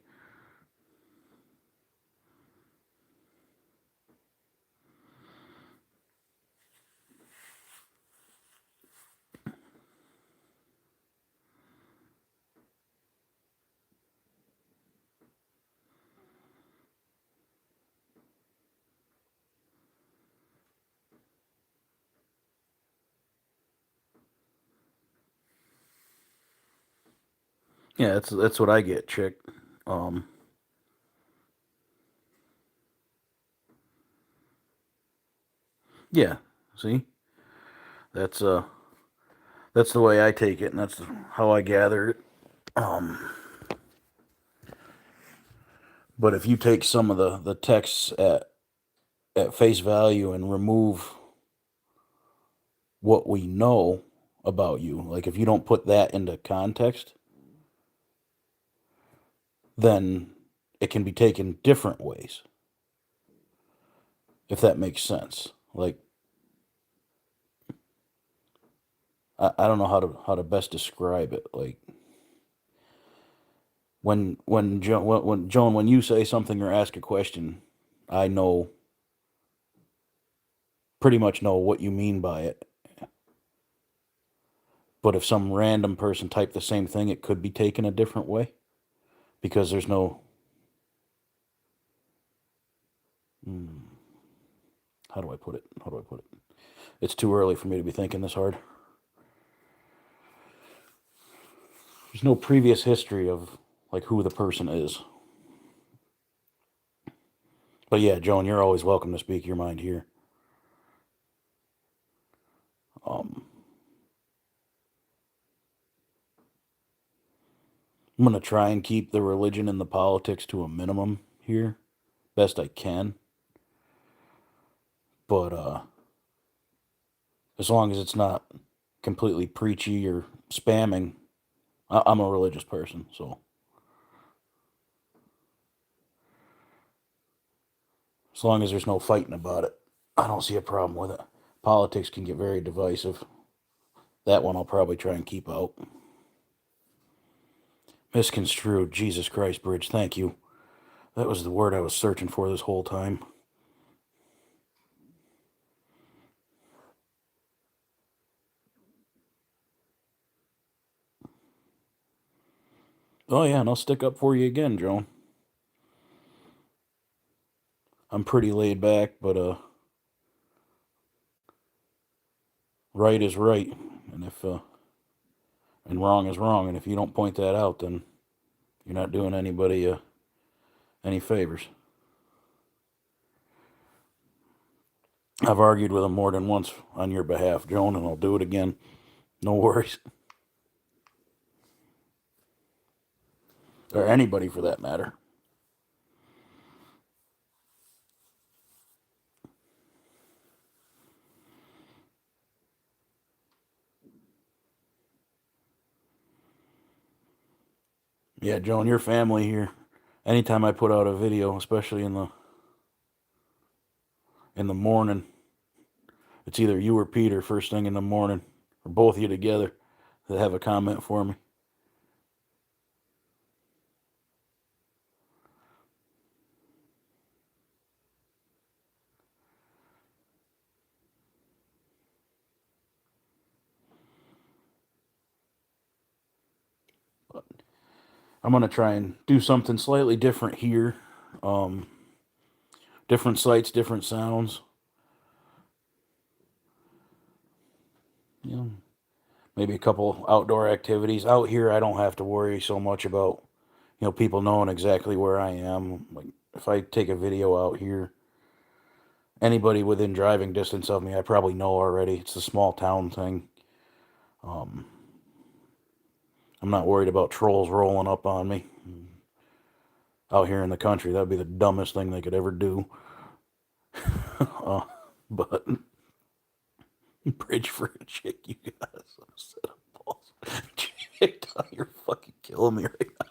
Yeah, that's what I get, chick. Um, yeah. See, that's that's the way I take it, and that's how I gather it. Um, but if you take some of the texts at face value and remove what we know about you, like if you don't put that into context, then it can be taken different ways, if that makes sense. Like, I don't know how to best describe it. Like, when Joan, when you say something or ask a question, I know, pretty much know what you mean by it. But if some random person typed the same thing, it could be taken a different way because there's no. Hmm, how do I put it? How do I put it? It's too early for me to be thinking this hard. There's no previous history of like who the person is. But yeah, Joan, you're always welcome to speak your mind here. Um, I'm gonna try and keep the religion and the politics to a minimum here, best I can. But as long as it's not completely preachy or spamming, I'm a religious person, so as long as there's no fighting about it, I don't see a problem with it. Politics can get very divisive. That one I'll probably try and keep out. Misconstrued. Jesus Christ, Bridge. Thank you. That was the word I was searching for this whole time. Oh yeah, and I'll stick up for you again, Joan. I'm pretty laid back, but right is right, and if and wrong is wrong, and if you don't point that out, then you're not doing anybody any favors. I've argued with him more than once on your behalf, Joan, and I'll do it again. No worries. Or anybody for that matter. Yeah, Joan, your family here. Anytime I put out a video, especially in the morning, it's either you or Peter first thing in the morning, or both of you together that have a comment for me. But I'm gonna try and do something slightly different here. Um, Different sights, different sounds. You know, maybe a couple outdoor activities. Out here, I don't have to worry so much about people knowing exactly where I am. Like if I take a video out here, anybody within driving distance of me, I probably know already. It's the small town thing. Um, I'm not worried about trolls rolling up on me out here in the country. That'd be the dumbest thing they could ever do. uh, but bridge for a chick, you got some set of balls. Chick, you're fucking killing me right now.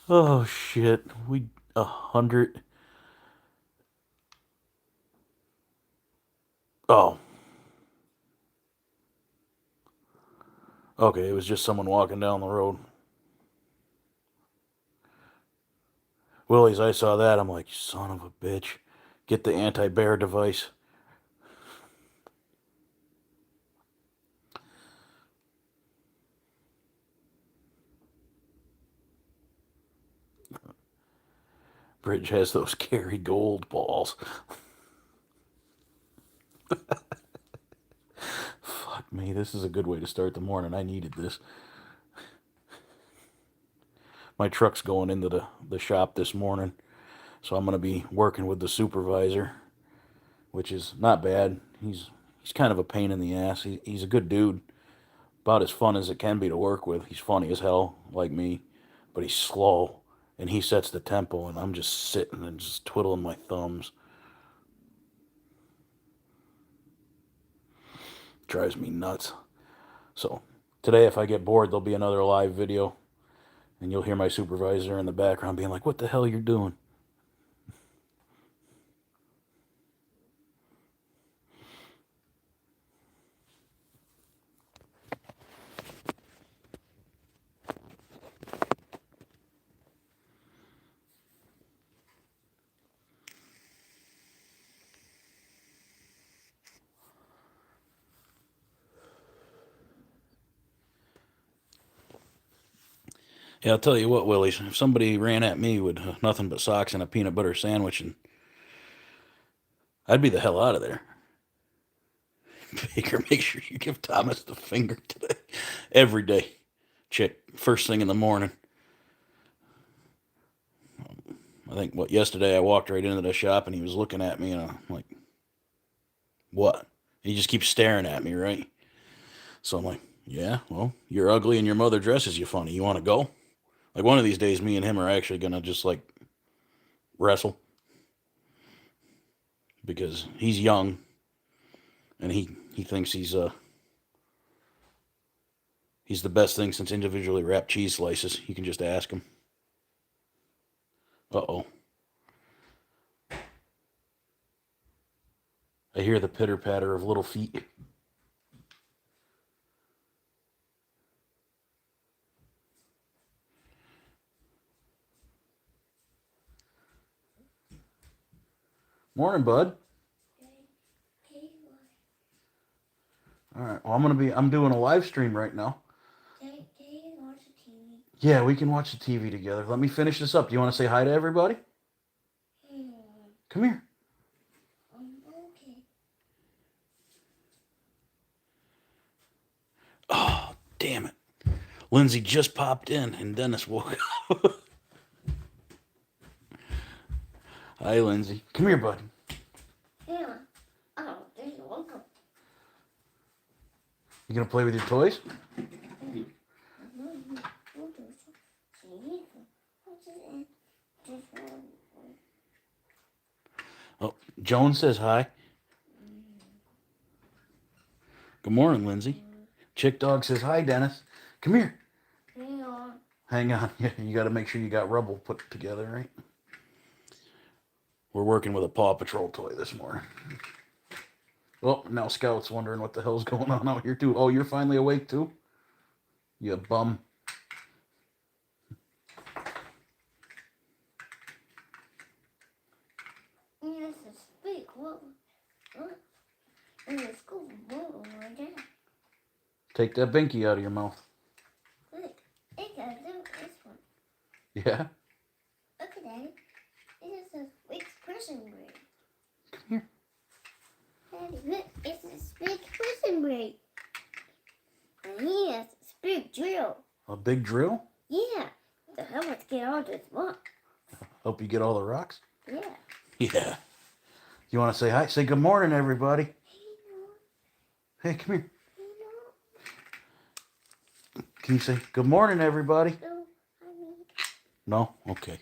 Oh shit, we 100. Oh, okay. It was just someone walking down the road. Willie's, I saw that. I'm like, son of a bitch. Get the anti-bear device. Bridge has those Kerry Gold balls. Fuck me, this is a good way to start the morning. I needed this. My truck's going into the shop this morning, so I'm gonna be working with the supervisor, which is not bad. He's kind of a pain in the ass. He's a good dude, about as fun as it can be to work with. He's funny as hell, like me, but he's slow, and he sets the tempo, and I'm just sitting and just twiddling my thumbs. Drives me nuts. So Today, if I get bored, there'll be another live video, and you'll hear my supervisor in the background being like, "What the hell are you doing?" Yeah, I'll tell you what, Willie. If somebody ran at me with nothing but socks and a peanut butter sandwich, and I'd be the hell out of there. Baker, make sure you give Thomas the finger today. Every day. Chick, first thing in the morning. I think, yesterday I walked right into the shop and he was looking at me and I'm like, what? And he just keeps staring at me, right? So I'm like, yeah, well, you're ugly and your mother dresses you funny. You want to go? Like one of these days, me and him are actually going to just like wrestle because he's young and he thinks he's the best thing since individually wrapped cheese slices. You can just ask him. Uh-oh. I hear the pitter patter of little feet. Morning, bud. All right. Well, I'm doing a live stream right now. Yeah, we can watch the TV together. Let me finish this up. Do you want to say hi to everybody? Come here. Okay. Oh, damn it. Lindsay just popped in and Dennis woke up. Hi, Lindsay. Come here, bud. Yeah. Oh, there's welcome. You gonna play with your toys? Oh, Joan says hi. Good morning, Lindsay. Chick Dog says hi, Dennis. Come here. Hang on. Yeah, you got to make sure you got rubble put together, right? We're working with a Paw Patrol toy this morning. Well, now Scout's wondering what the hell's going on out here, too. Oh, you're finally awake, too? You bum. Yes, it's big. What? It's cool. Right there. Take that binky out of your mouth. Look, it got this one. Yeah? Look at that. It is a big prison break. Come here. Daddy, look, it's a big prison break. And he has a big drill. A big drill? Yeah. The hell, let's get all this rock. Help you get all the rocks? Yeah. Yeah. You want to say hi? Say good morning, everybody. Hey, come here. Can you say good morning, everybody? No? Okay.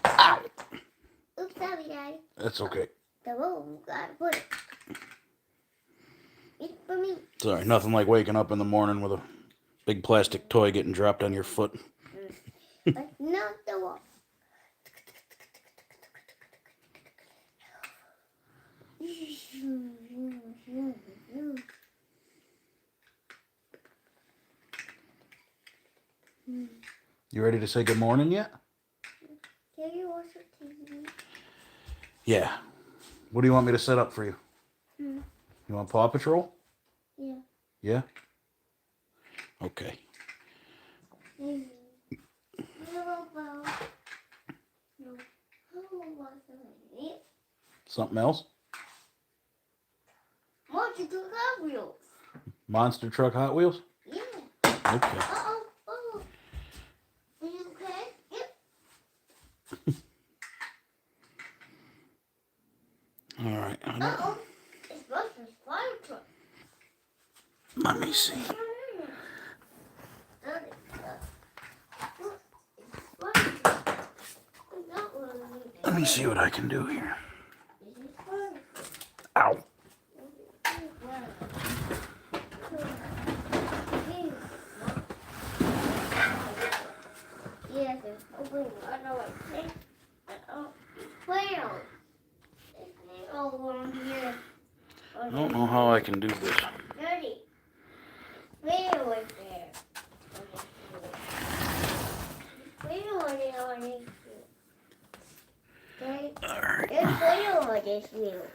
Ow! Oops, sorry, Daddy. That's okay. The roll, gotta put it. It's for me. Sorry, nothing like waking up in the morning with a big plastic toy getting dropped on your foot. But not the wall. You ready to say good morning yet? Can you watch the TV? Yeah. What do you want me to set up for you? You want Paw Patrol? Yeah. Yeah? Okay. Something else? Monster Truck Hot Wheels. Monster Truck Hot Wheels? Yeah. Okay. Uh-oh. Uh-oh. Are you okay? Yep. All right. Uh-oh. It's Buster's fire truck. Let me see. me see what I can do here. This is fun. Ow. Yes, it's open. I know what it is. Whale. It's over here. I don't know how I can do this. Dirty. Whale right there. Whale on this wheel. Okay? Alright. There's whale on this wheel.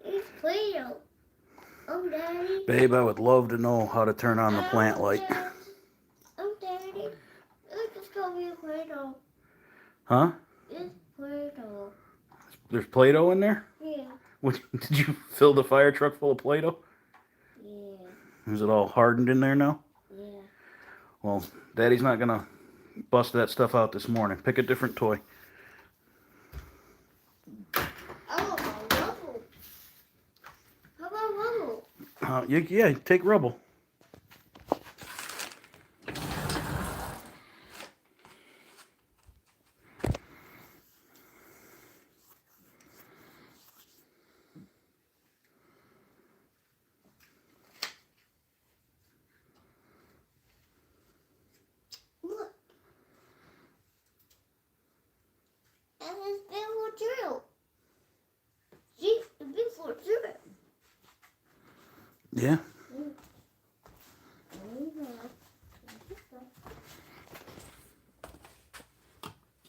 There's whale. Oh, Daddy. Babe, I would love to know how to turn on the plant light. Oh, Daddy. Look, it's gonna be a Play-Doh. Huh? It's Play-Doh. There's Play-Doh in there? Yeah. What, did you fill the fire truck full of Play-Doh? Yeah. Is it all hardened in there now? Yeah. Well, Daddy's not gonna bust that stuff out this morning. Pick a different toy. Oh, Rubble. How about Rubble? Yeah, take Rubble. Look. And it's big for drill. See, it's big for drill. Yeah.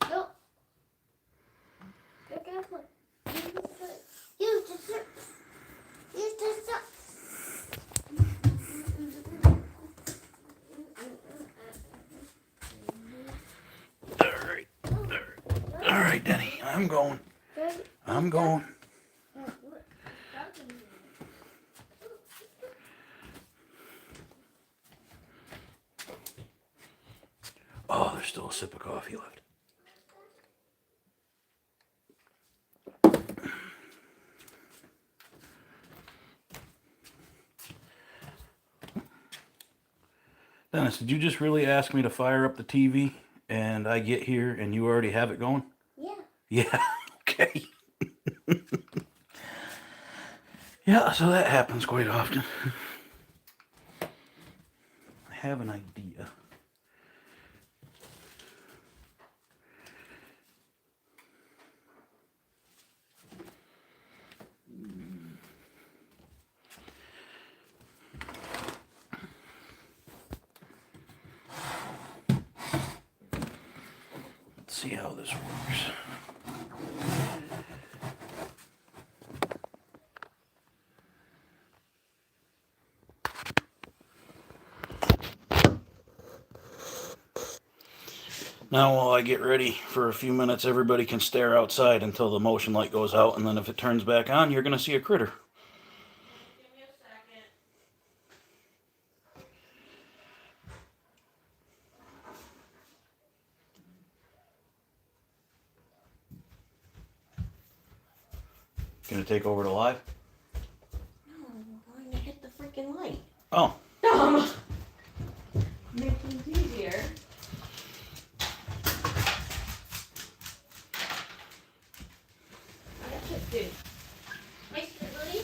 No. Be careful. Use the suck. Use the suck. Alright. Alright, Denny. I'm going. I'm going. Oh, there's still a sip of coffee left. Dennis, did you just really ask me to fire up the TV and I get here and you already have it going? Yeah. Yeah, okay. Yeah, so that happens quite often. I have an idea. Let's see how this works. Now while I get ready for a few minutes, everybody can stare outside until the motion light goes out, and then if it turns back on, you're going to see a critter. Give me a second. Gonna take over to live? No, I'm going to hit the freaking light. Oh, Dumb. Make things easier. That's it, dude. Mr. Lee?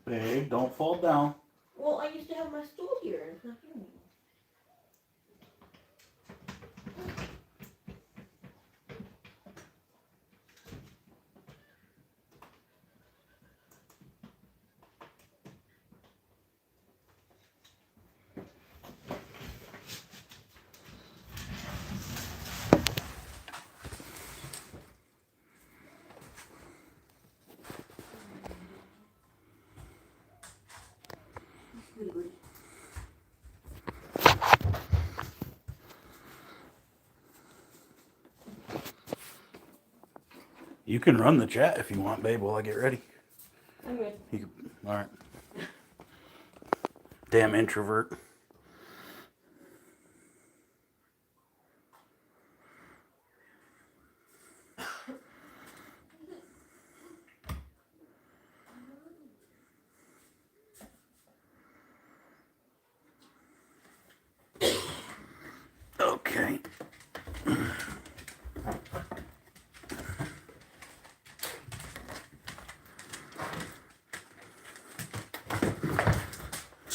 babe, don't fall down. Well, I used to have my stool here. It's not here anymore. You can run the chat if you want, babe, while I get ready. I'm good. All right. Damn introvert.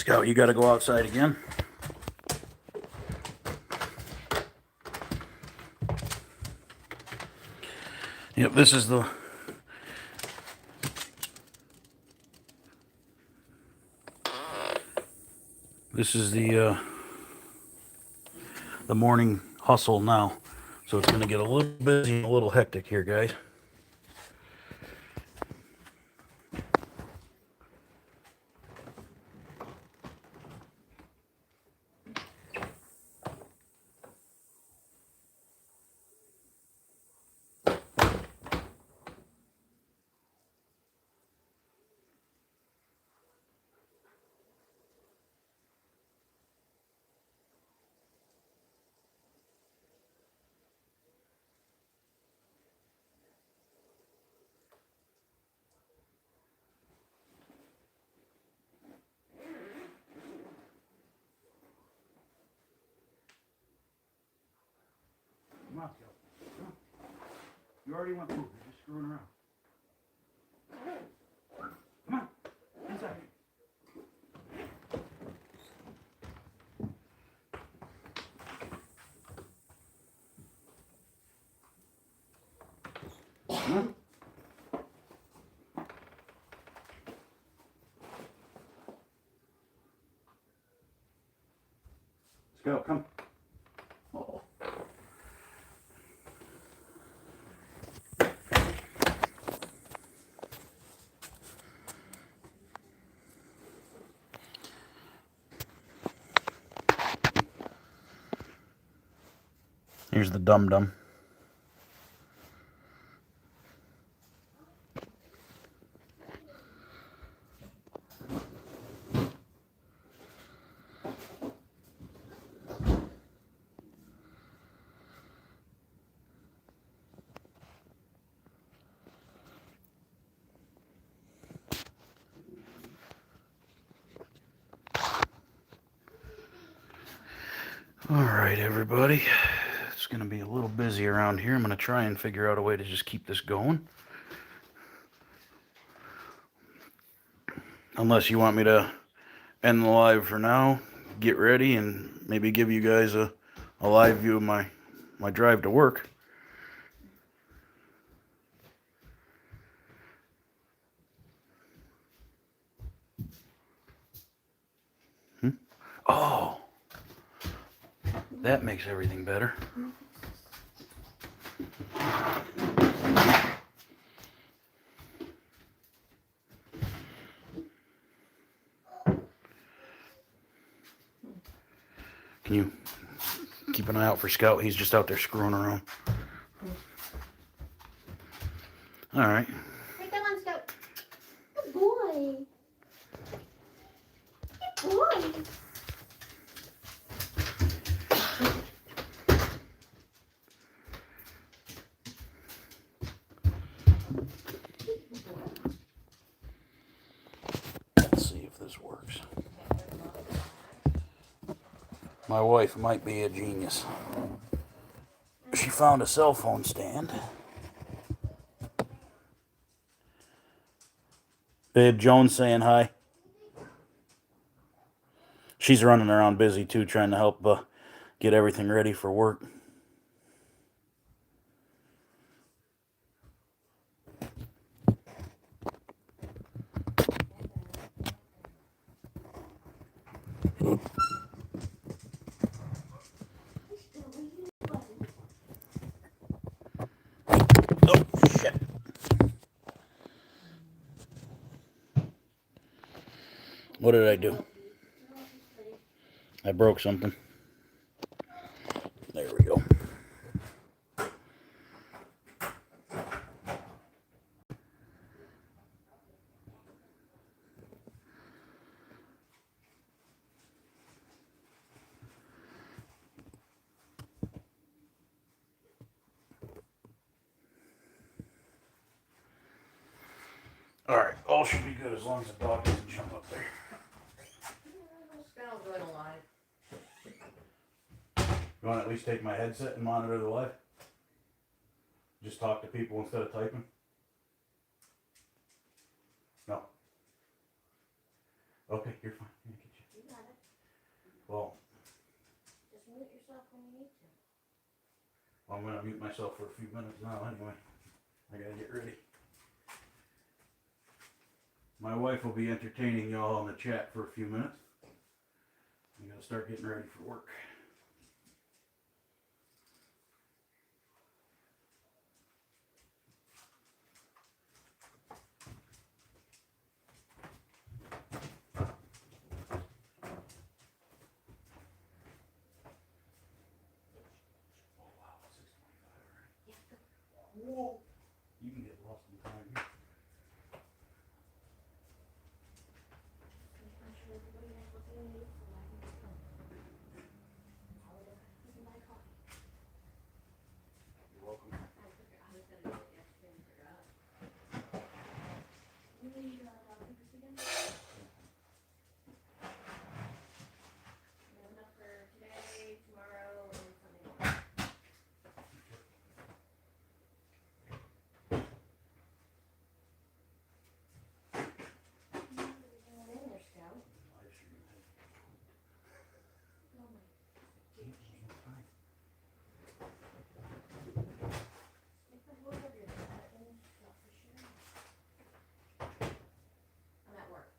Scout, you got to go outside again. Yep, this is the the morning hustle now. So it's going to get a little busy and a little hectic here, guys. Come on, Scout. Come on. You already went poop. You're just screwing around. Come on. Inside. Come on. Scout, come. Oh. Here's the dum-dum. All right, everybody. It's going to be a little busy around here. I'm going to try and figure out a way to just keep this going. Unless you want me to end the live for now, get ready, and maybe give you guys a live view of my drive to work. Oh, that makes everything better. Can you keep an eye out for Scout? He's just out there screwing around. All right. Take that one, Scout. Good boy. Good boy. Let's see if this works. My wife might be a genius. She found a cell phone stand. Babe Jones saying hi. She's running around busy too, trying to help get everything ready for work. Oh, shit. What did I do? I broke something. There we go. Alright, all should be good as long as the dog doesn't jump up there. Scout's going alive. You want to at least take my headset and monitor the live? Just talk to people instead of typing? No. Okay, you're fine. I'm gonna get you. I'm gonna mute myself for a few minutes now anyway. I gotta get ready. My wife will be entertaining y'all on the chat for a few minutes. I gotta start getting ready for work. Oh wow, 6:25 already. Whoa! You can get lost in time here. I'm sure everybody has what they need so I can get going. All I gotta do is buy coffee. You're welcome. I was gonna do it yesterday and forgot. You need papers again? We have enough for today, tomorrow, and Sunday morning. In there, Scout. Live stream ahead. Oh my. Can't lose no time. Stick the hook over your head and stuff for sure. I'm at work.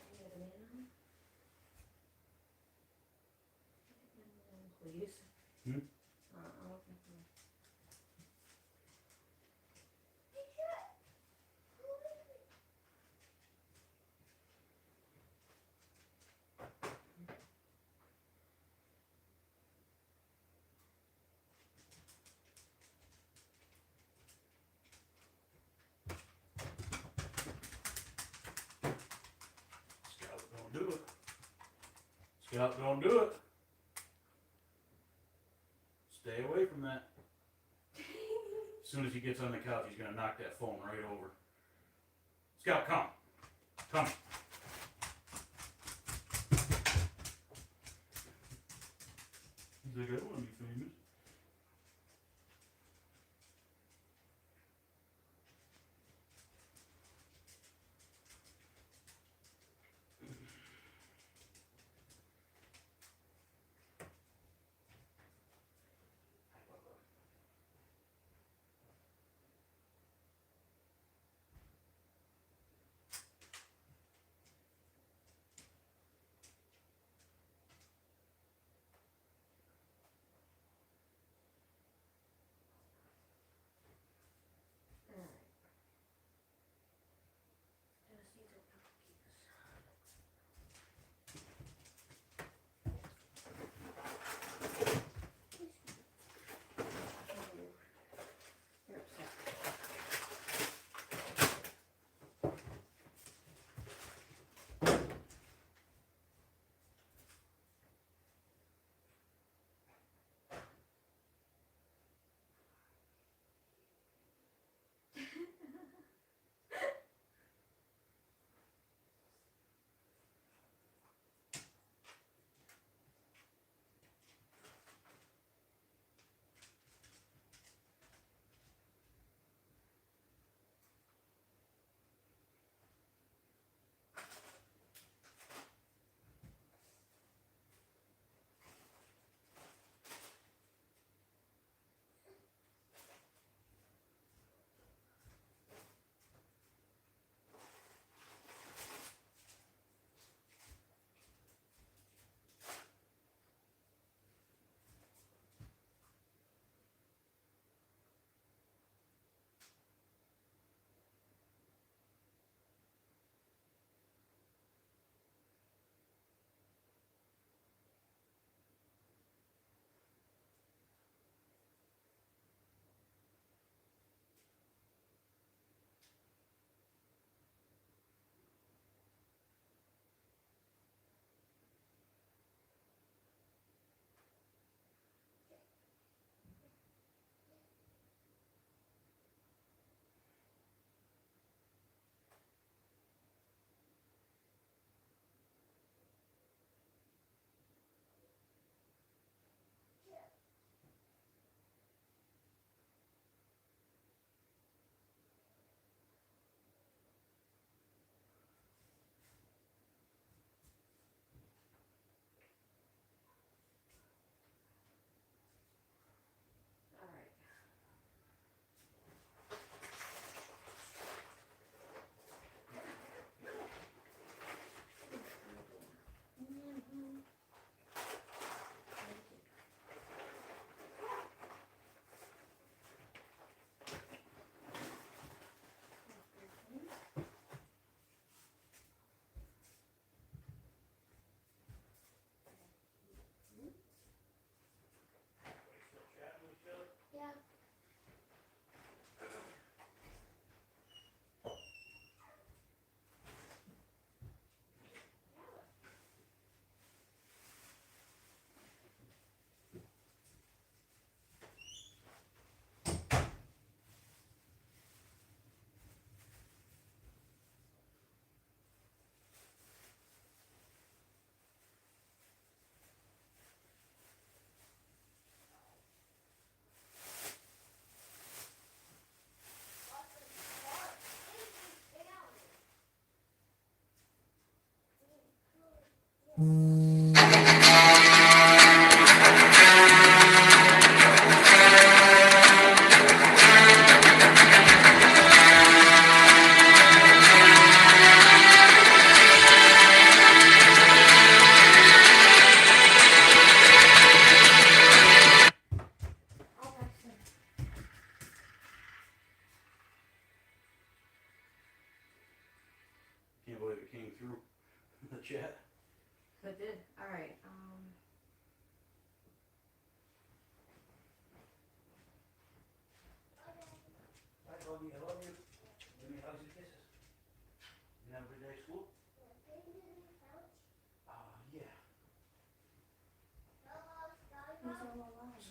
You got a man on? Please. Hmm? Okay. Scout, don't do it. Scout, don't do it. Stay away from that. As soon as he gets on the couch, he's gonna knock that phone right over. Scout, come. Come. He's like, I don't wanna be famous.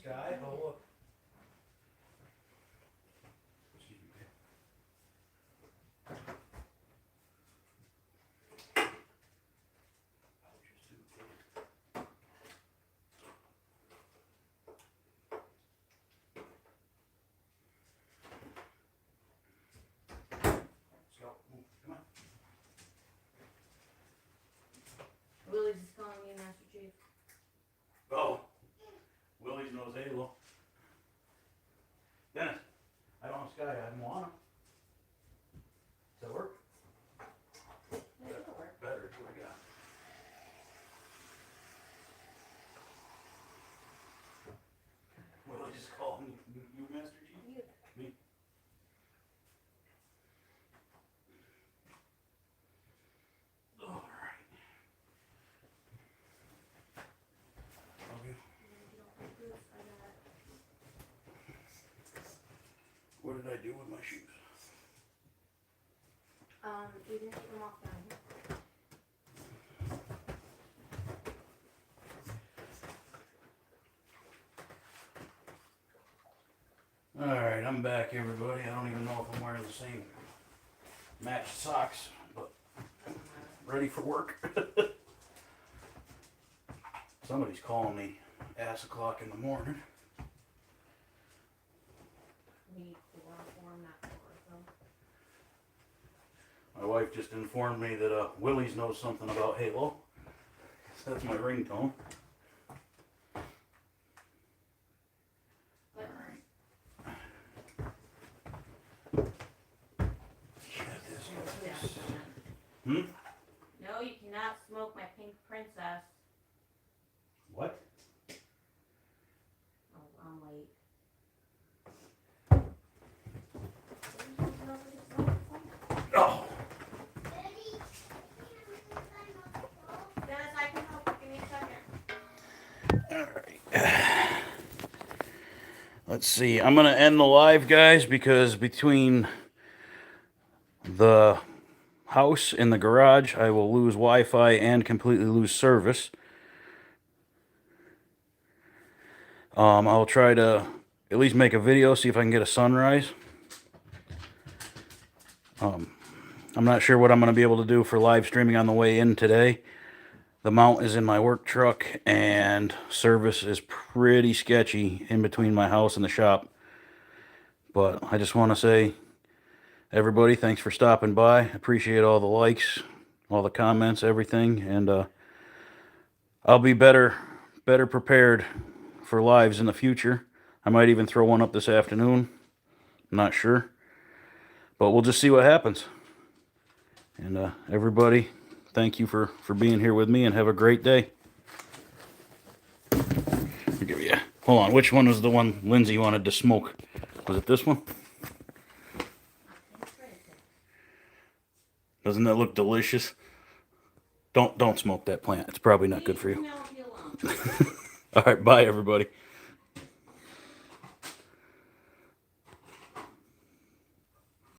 Sky. Oh, look. Excuse me. Let's go. Move. Come on. Willie's is calling me Master Chief. Oh. Willie's knows Halo. Dennis, I don't have Sky, I have Moana. Does that work? Yeah, it'll work. Better. What do we got? Willie just called me. You Master Chief? You. Me. All right. Okay. What did I do with my shoes? You didn't take them off down here. All right, I'm back, everybody. I don't even know if I'm wearing the same matched socks, but ready for work. Somebody's calling me ass o'clock in the morning. We were informed not to work them. My wife just informed me that Willie's knows something about Halo. That's my ringtone. But Hmm? no, you cannot smoke my pink princess. What? Oh, I'm late. Oh. Dennis, I can help. Give me a second. Alright. Let's see. I'm going to end the live, guys, because between the house and the garage, I will lose Wi-Fi and completely lose service. I'll try to at least make a video, see if I can get a sunrise. I'm not sure what I'm going to be able to do for live streaming on the way in today. The mount is in my work truck, and service is pretty sketchy in between my house and the shop. But I just want to say, everybody, thanks for stopping by. Appreciate all the likes, all the comments, everything. And I'll be better prepared for lives in the future. I might even throw one up this afternoon. I'm not sure. But we'll just see what happens. And everybody, thank you for being here with me, and have a great day. I'll give you. Hold on, which one was the one Lindsay wanted to smoke? Was it this one? Doesn't that look delicious? Don't smoke that plant. It's probably not good for you. No, he alone. All right, bye everybody.